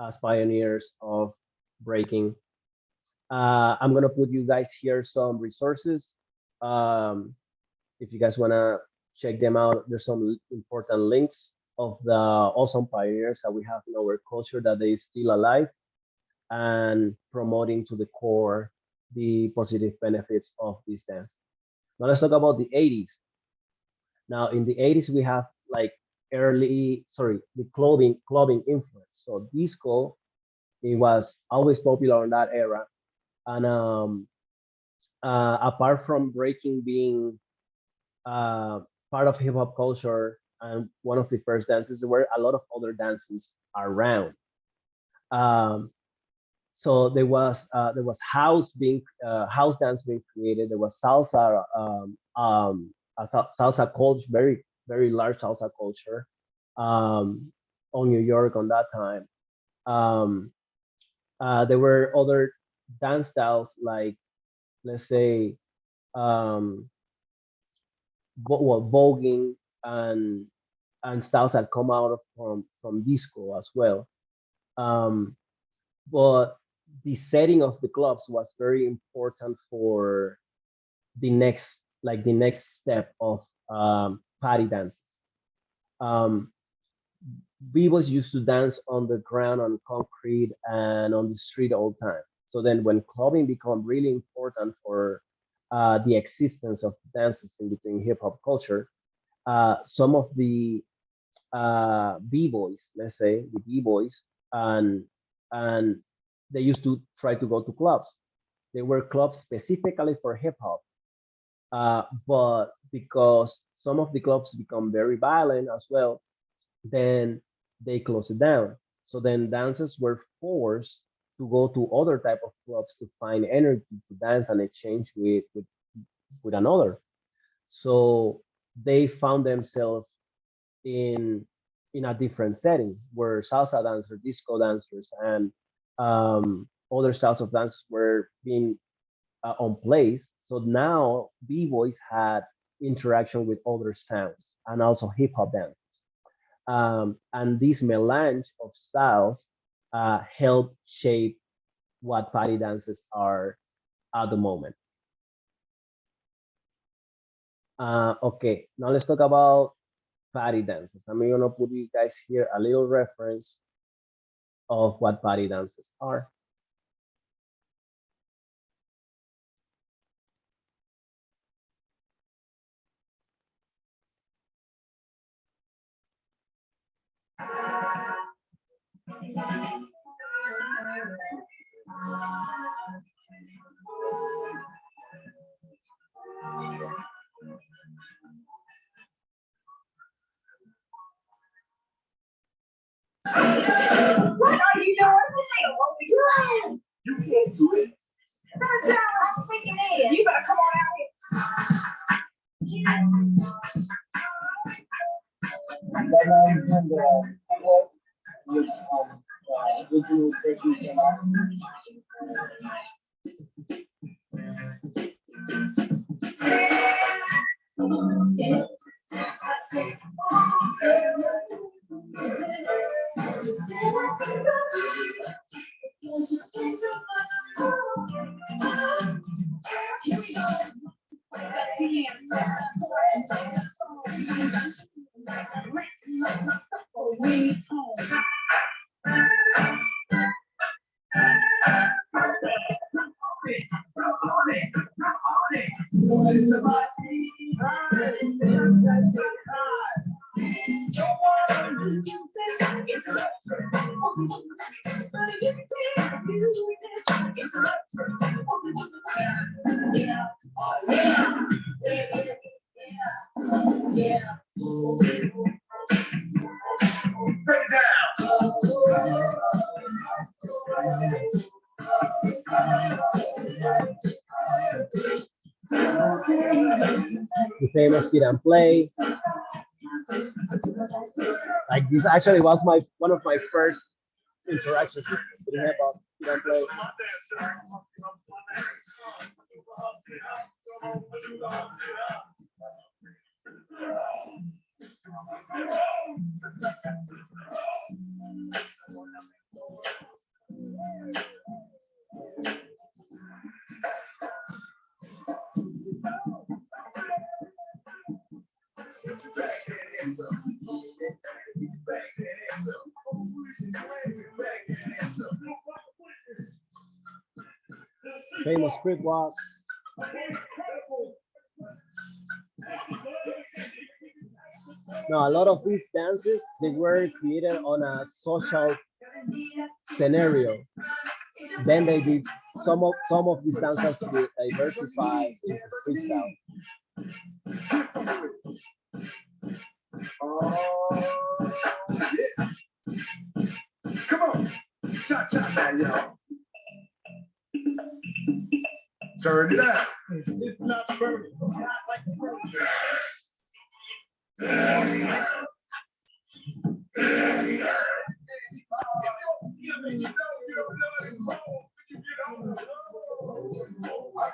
as pioneers of breaking. I'm gonna put you guys here some resources. Um, if you guys wanna check them out, there's some important links of the awesome pioneers that we have in our culture that they still alive and promoting to the core the positive benefits of this dance. Now let's talk about the 80s. Now in the 80s we have like the clubbing influence. So disco, it was always popular in that era, and apart from breaking being uh, part of hip hop culture and one of the first dances, there were a lot of other dances around. Um, so there was house dance being created. There was salsa, salsa culture, very large salsa culture um, on New York on that time. Um, there were other dance styles like, let's say, um, voguing and and styles that come out of from disco as well. Um, but the setting of the clubs was very important for the next step of party dances. Um, we was used to dance on the ground, on concrete, and on the street all the time. So then, when clubbing became really important for the existence of dances in between hip hop culture, some of the b-boys, let's say the b-boys, and and they used to try to go to clubs. They were clubs specifically for hip hop, but because some of the clubs become very violent as well, then they closed it down. So then dancers were forced to go to other type of clubs to find energy to dance and exchange with another. So they found themselves in a different setting where salsa dancers, disco dancers, and other styles of dance were being on place. So now b-boys had interaction with other sounds and also hip hop dance. And this melange of styles help shape what party dances are at the moment. Okay, now let's talk about party dances. I'm gonna put you guys here a little reference of what party dances are. What are you doing? What we doing? You can't do it. I'm freaking in. You better come on out here. Original person came out. The famous Kid and Play. Like this actually was one of my first interactions with hip hop. Kid and Play. Famous Crip-Walk. Now, a lot of these dances, they were created on a social scenario. Then they did some of these dances to diversify into freestyle. Come on, cha-cha man, y'all. Turn it up. It's not perfect, not like perfect. I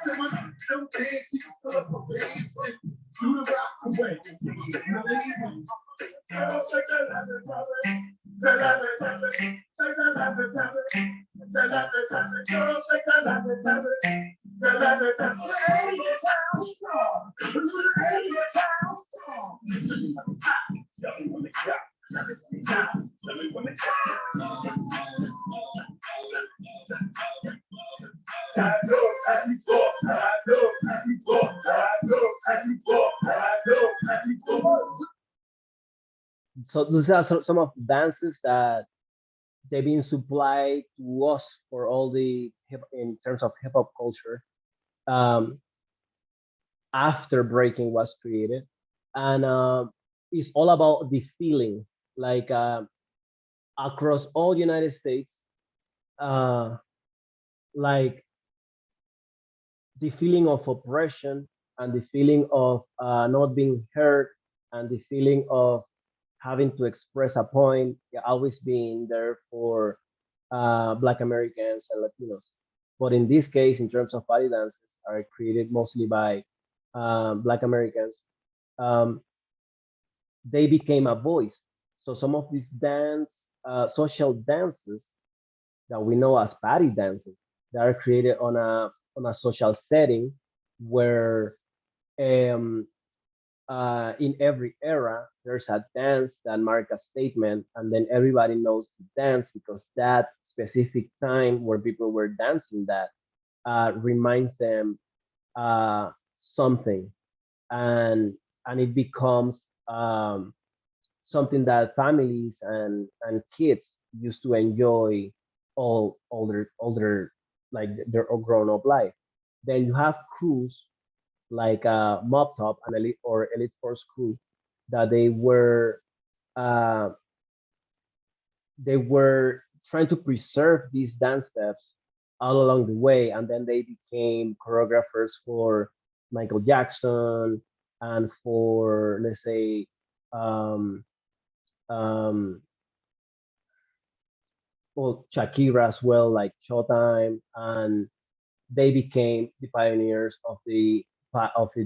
said my don't dance, you still up for dancing. Do the rock away. So these are some of the dances that they've been supplied to us for all the in terms of hip hop culture um, after breaking was created, and it's all about the feeling, like across all United States, uh, like the feeling of oppression and the feeling of not being heard and the feeling of having to express a point, yeah, always being there for Black Americans and Latinos. But in this case, in terms of body dances, are created mostly by Black Americans. Um, they became a voice. So some of these social dances that we know as party dances, that are created on a social setting where um, in every era, there's a dance that mark a statement, and then everybody knows to dance because that specific time where people were dancing that reminds them something, and it becomes something that families and kids used to enjoy all their like their grown up life. Then you have crews like Mob Top and Elite or Elite Force crew that uh, they were trying to preserve these dance steps all along the way, and then they became choreographers for Michael Jackson and for, let's say, um, um, well, Shakira as well, like Showtime, and they became the pioneers of the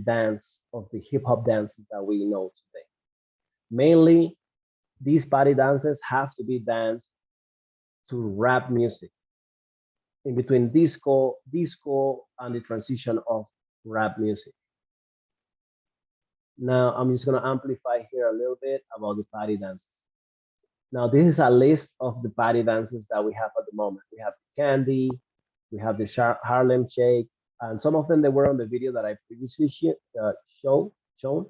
dance of the hip hop dances that we know today. Mainly, these party dances have to be danced to rap music in between disco, and the transition of rap music. Now, I'm just gonna amplify here a little bit about the party dances. Now, this is a list of the party dances that we have at the moment. We have Candy, we have the Harlem Shake, and some of them that were on the video that I previously shown.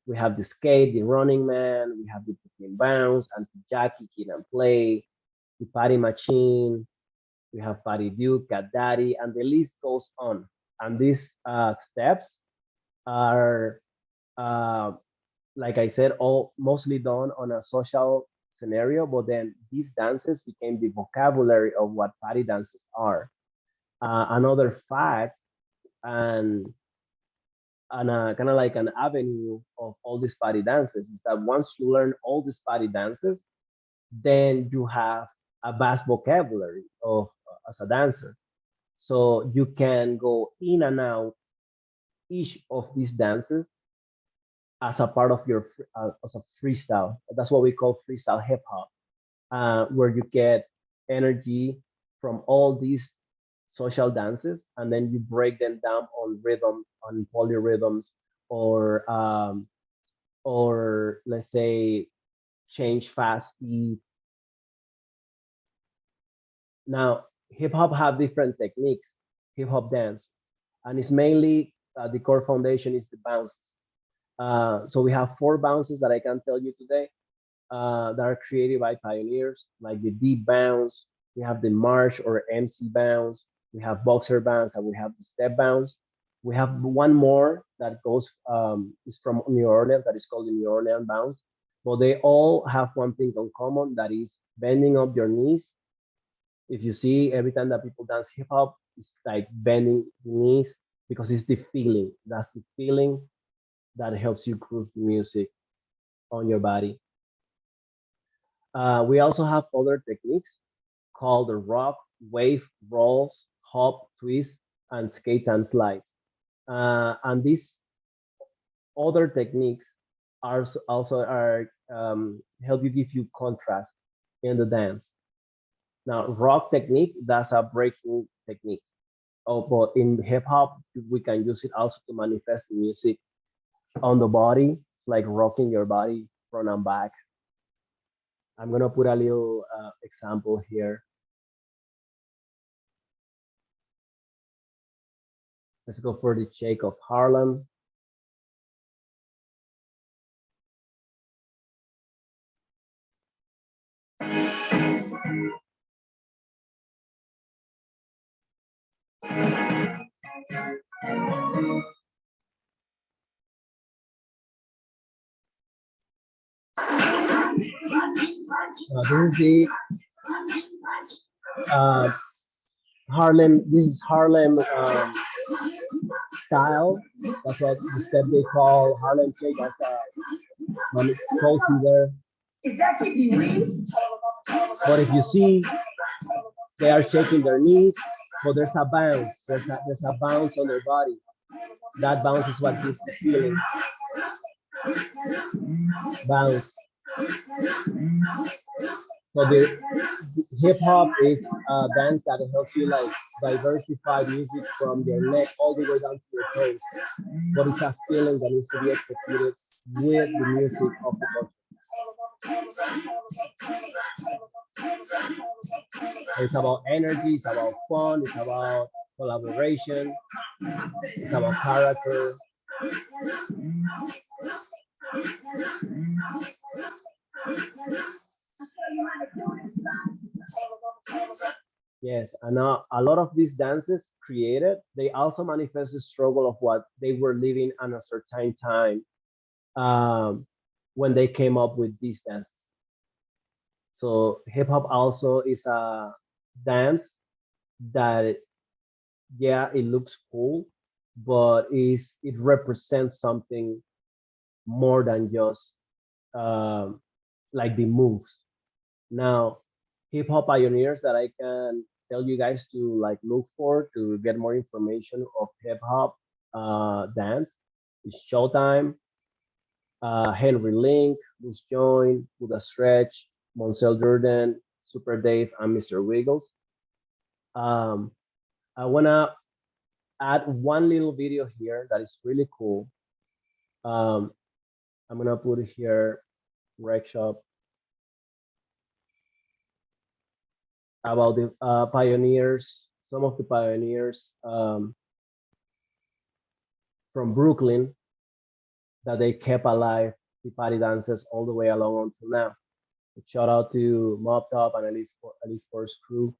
We have the Skate, the Running Man, we have the Cooking Bounce, Anti-Jackie, Kid and Play, the Party Machine, we have Party Duke, Cat Daddy, and the list goes on. And these steps are, uh, like I said, all mostly done on a social scenario, but then these dances became the vocabulary of what party dances are. Another fact, and kind of like an avenue of all these party dances, is that once you learn all these party dances, then you have a vast vocabulary of as a dancer. So you can go in and out each of these dances as a part of your as a freestyle. That's what we call freestyle hip hop, where you get energy from all these social dances, and then you break them down on rhythm, on polyrhythms, or let's say change fast beat. Now, hip hop have different techniques, hip hop dance, and it's mainly the core foundation is the bounces. So we have 4 bounces that I can tell you today that are created by pioneers, like the deep bounce. We have the march or MC bounce. We have boxer bounce, and we have the step bounce. We have one more that goes is from New Orleans, that is called the New Orleans bounce. But they all have one thing in common, that is bending up your knees. If you see every time that people dance hip hop, it's like bending the knees because it's the feeling. That's the feeling that helps you groove the music on your body. We also have other techniques called the rock, wave, rolls, hop, twist, and skate and slides. And these other techniques also are help you give you contrast in the dance. Now, rock technique, that's a breaking technique. Oh, but in hip hop, we can use it also to manifest the music on the body. It's like rocking your body front and back. I'm gonna put a little example here. Let's go for the Shake of Harlem. This is the Harlem. This is Harlem style. That's what the step they call Harlem Shake. That's Tulsi there. But if you see, they are shaking their knees, but there's a bounce. There's a bounce on their body. That bounce is what gives the feeling. Bounce. So the hip hop is a dance that helps you like diversify music from your neck all the way down to your toes. But it's a feeling that needs to be executed with the music of the culture. It's about energy, it's about fun, it's about collaboration, it's about character. Yes, and a lot of these dances created, they also manifest the struggle of what they were living at a certain time when they came up with these dances. So hip hop also is a dance that, yeah, it looks cool, but it represents something more than just like the moves. Now, hip hop pioneers that I can tell you guys to like look for to get more information of hip hop dance is Showtime, Henry Link, Bruce Join, Buddha Stretch, Monsell Jordan, Super Dave, and Mr. Wiggles. I wanna add one little video here that is really cool. I'm gonna put it here, Rec Shop, about the pioneers, some of the pioneers from Brooklyn that they kept alive the party dances all the way along until now. Shout out to Mob Top and Elise Force crew,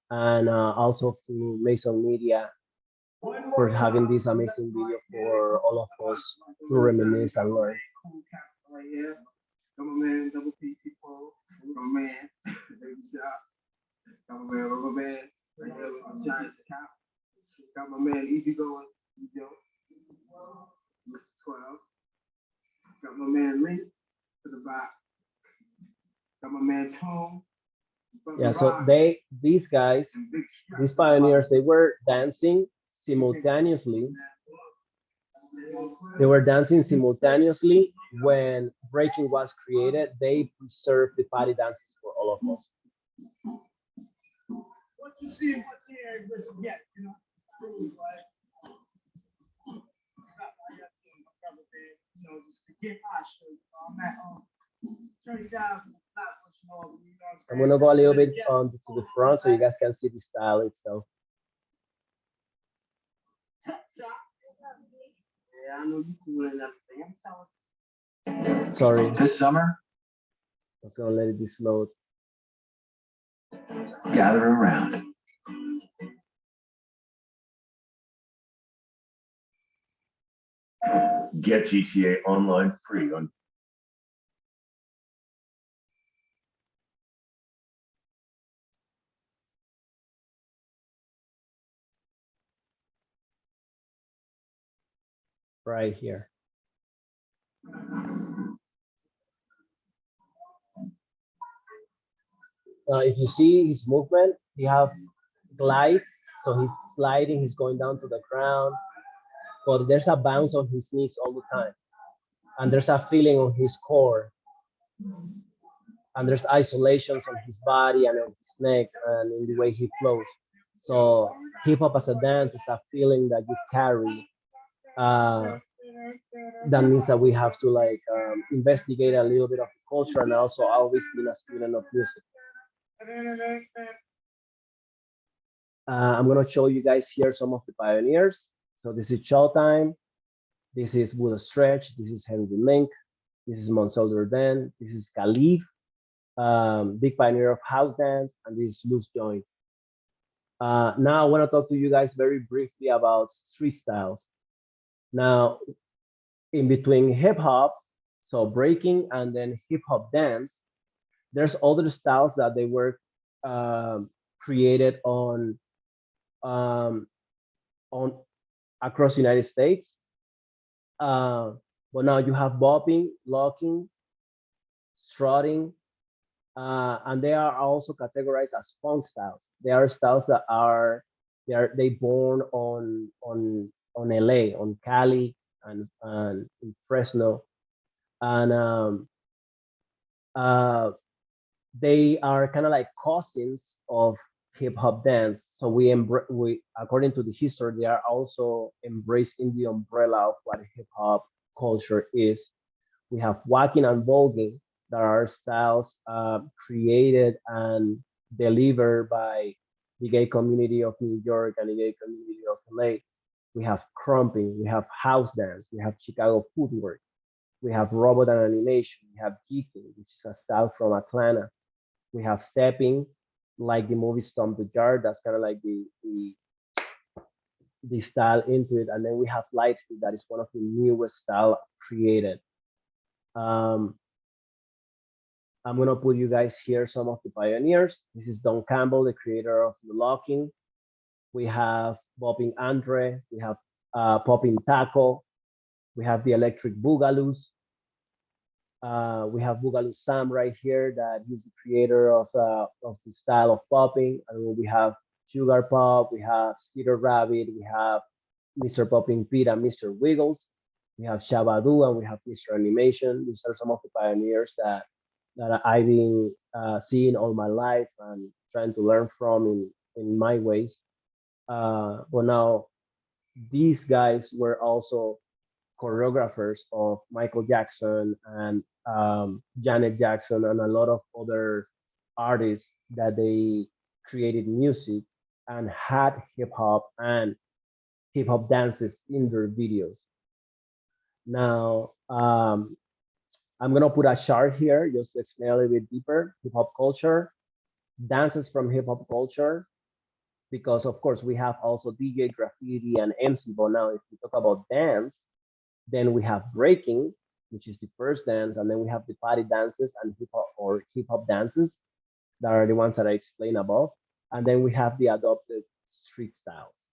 and also to Mason Media for having this amazing video for all of us to reminisce and learn. Double P people, man, baby shop, got my man Rubber Man, right here with my Giants cap, got my man Easy Going, Yo, Mr. 12, got my man Link to the back, got my man Tone. Yeah, so these guys, these pioneers, they were dancing simultaneously. They were dancing simultaneously when breaking was created. They preserved the party dances for all of us. What you see, what you hear, what you get, you know. You know, just to get my shit. I'm at 30,000. I'm gonna go a little bit to the front so you guys can see the style itself. Yeah, I know you cool and everything. Sorry. This summer, I was gonna let it load. gather around. Get GTA Online free on Right here. If you see his movement, he have glides, so he's sliding, he's going down to the ground, but there's a bounce on his knees all the time. and there's a feeling on his core, and there's isolations on his body and on his neck and in the way he flows. So hip hop as a dance is a feeling that you carry. Uh, that means that we have to like investigate a little bit of the culture and also always being a student of music. I'm gonna show you guys here some of the pioneers. So this is Showtime. This is Will Stretch. This is Henry Link. This is Monsell Jordan. This is Khalif, big pioneer of house dance, and this is Loose Joint. Now I want to talk to you guys very briefly about street styles. Now, in between hip hop, so breaking and then hip hop dance, there's other styles that they were created um, on across the United States. But now you have bopping, locking, strutting, and they are also categorized as funk styles. They are styles that are they born on LA, on Cali, and in Fresno, and they are kind of like cousins of hip hop dance. So we according to the history, they are also embracing the umbrella of what hip hop culture is. We have walking and voguing that are styles created and delivered by the gay community of New York and the gay community of LA. We have Krumping, we have house dance, we have Chicago footwork, we have robot and animation, we have geeking, which is a style from Atlanta. We have stepping, like the movie Stomp the Yard, that's kind of like the style into it. And then we have light feet, that is one of the newest style created. I'm gonna put you guys here some of the pioneers. This is Don Campbell, the creator of the locking. We have Bopping Andre, we have Popping Taco, we have the electric Boogaloos. We have Boogaloo Sam right here, that he's the creator of the style of popping. And we have Sugar Pop, we have Skeeter Rabbit, we have Mr. Popping Pete and Mr. Wiggles. We have Shabadoo and we have Mr. Animation. These are some of the pioneers that I've been seeing all my life and trying to learn from in my ways. But now these guys were also choreographers of Michael Jackson and Janet Jackson and a lot of other artists that they created music and had hip hop and hip hop dances in their videos. Now, I'm gonna put a chart here just to explain a little bit deeper hip hop culture, dances from hip hop culture, because of course we have also DJ graffiti and MC. But now, if we talk about dance, then we have breaking, which is the first dance, and then we have the party dances and hip hop or hip hop dances that are the ones that I explained above, and then we have the adopted street styles.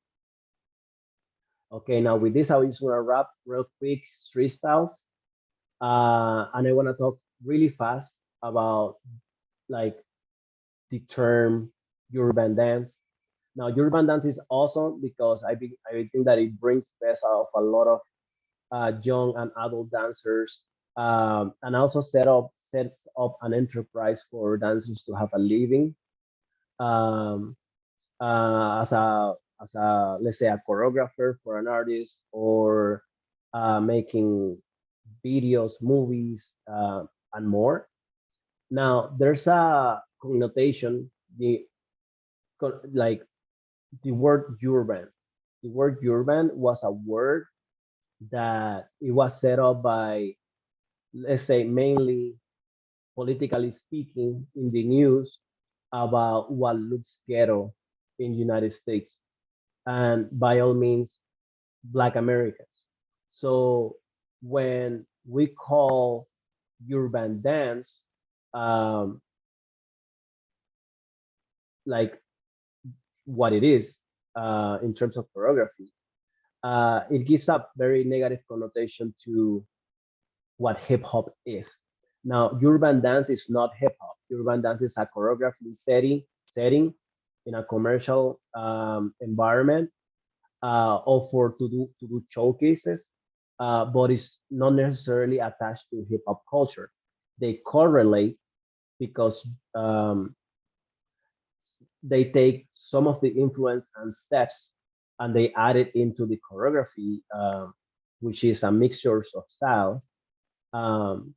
Okay, now with this, I just want to wrap real quick street styles, and I want to talk really fast about like the term urban dance. Now, urban dance is awesome because I think that it brings best out of a lot of young and adult dancers, and also sets up an enterprise for dancers to have a living, um, as a let's say a choreographer for an artist, or making videos, movies, and more. Now there's a connotation, like the word urban. The word urban was a word that it was set up by, let's say, mainly politically speaking in the news about what looks ghetto in the United States, and by all means, Black Americans. So when we call urban dance, like what it is in terms of choreography, it gives a very negative connotation to what hip hop is. Now, urban dance is not hip hop. Urban dance is a choreography setting in a commercial environment, or for to do showcases. but it's not necessarily attached to hip hop culture. They correlate because they take some of the influence and steps and they add it into the choreography, which is a mixture of styles, um,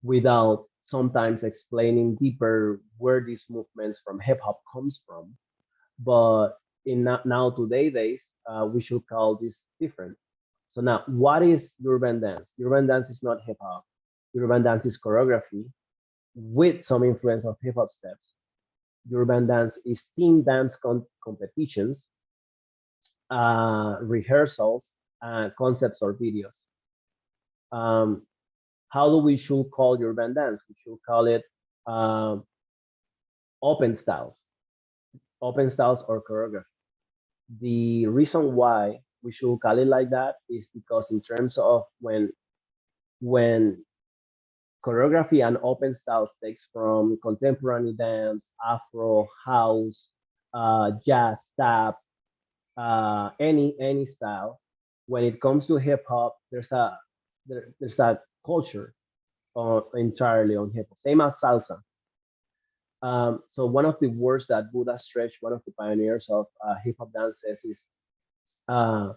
without sometimes explaining deeper where these movements from hip hop comes from. But in now today days, we should call this different. So now, what is urban dance? Urban dance is not hip hop. Urban dance is choreography with some influence of hip hop steps. Urban dance is team dance competitions, rehearsals, concepts or videos. Um, how do we should call urban dance? We should call it um, open styles, open styles or choreography. The reason why we should call it like that is because in terms of when choreography and open styles takes from contemporary dance, Afro, house, jazz, tap, any style. When it comes to hip hop, there's a culture entirely on hip hop, same as salsa. So one of the words that Buddha Stretch, one of the pioneers of hip hop dances, is uh,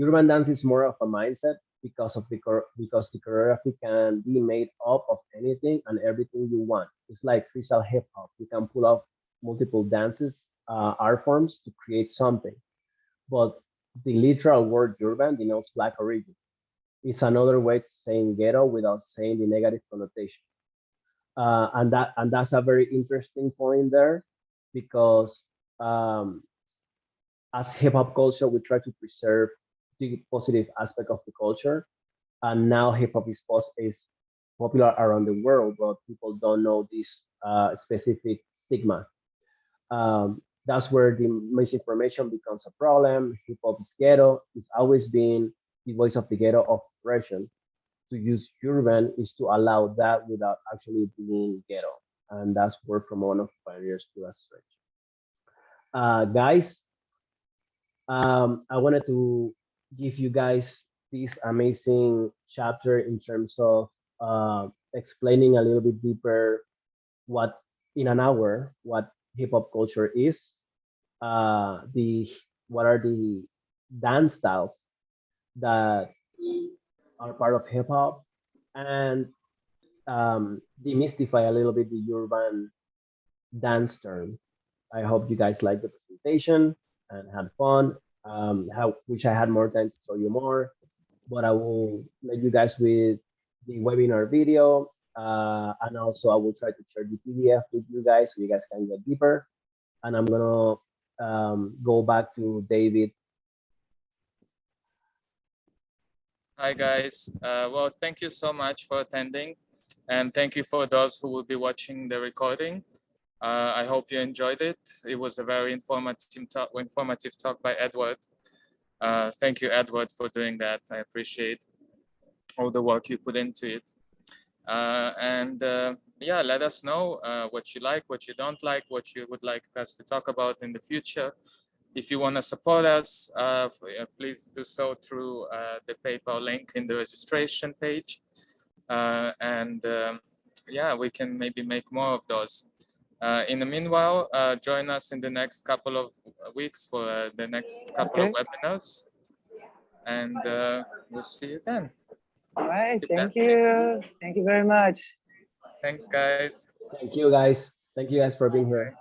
urban dance is more of a mindset because of because the choreography can be made up of anything and everything you want. It's like freestyle hip hop. You can pull off multiple dances, art forms to create something. But the literal word urban denotes black origin. It's another way to saying ghetto without saying the negative connotation. And that's a very interesting point there because um, as hip hop culture, we try to preserve the positive aspect of the culture. And now hip hop is popular around the world, but people don't know this specific stigma. That's where the misinformation becomes a problem. Hip hop is ghetto. It's always been the voice of the ghetto of oppression. To use urban is to allow that without actually being ghetto. And that's word from one of the pioneers to that stretch. Guys, I wanted to give you guys this amazing chapter in terms of explaining a little bit deeper what in an hour what hip hop culture is, the what are the dance styles that are part of hip hop, and demystify a little bit the urban dance term. I hope you guys liked the presentation and had fun. Wish I had more time to show you more, but I will let you guys with the webinar video. And also I will try to share the PDF with you guys so you guys can get deeper. And I'm gonna go back to David. Hi guys. Well, thank you so much for attending, and thank you for those who will be watching the recording. I hope you enjoyed it. It was a very informative talk by Edward. Thank you, Edward, for doing that. I appreciate all the work you put into it. Yeah, let us know what you like, what you don't like, what you would like us to talk about in the future. If you want to support us, please do so through the PayPal link in the registration page. Yeah, we can maybe make more of those. In the meanwhile, join us in the next couple of weeks for the next couple of webinars. And we'll see you then. All right. Keep Thank dancing. you. Thank you very much. Thanks, guys. Thank you guys. Thank you guys for being here.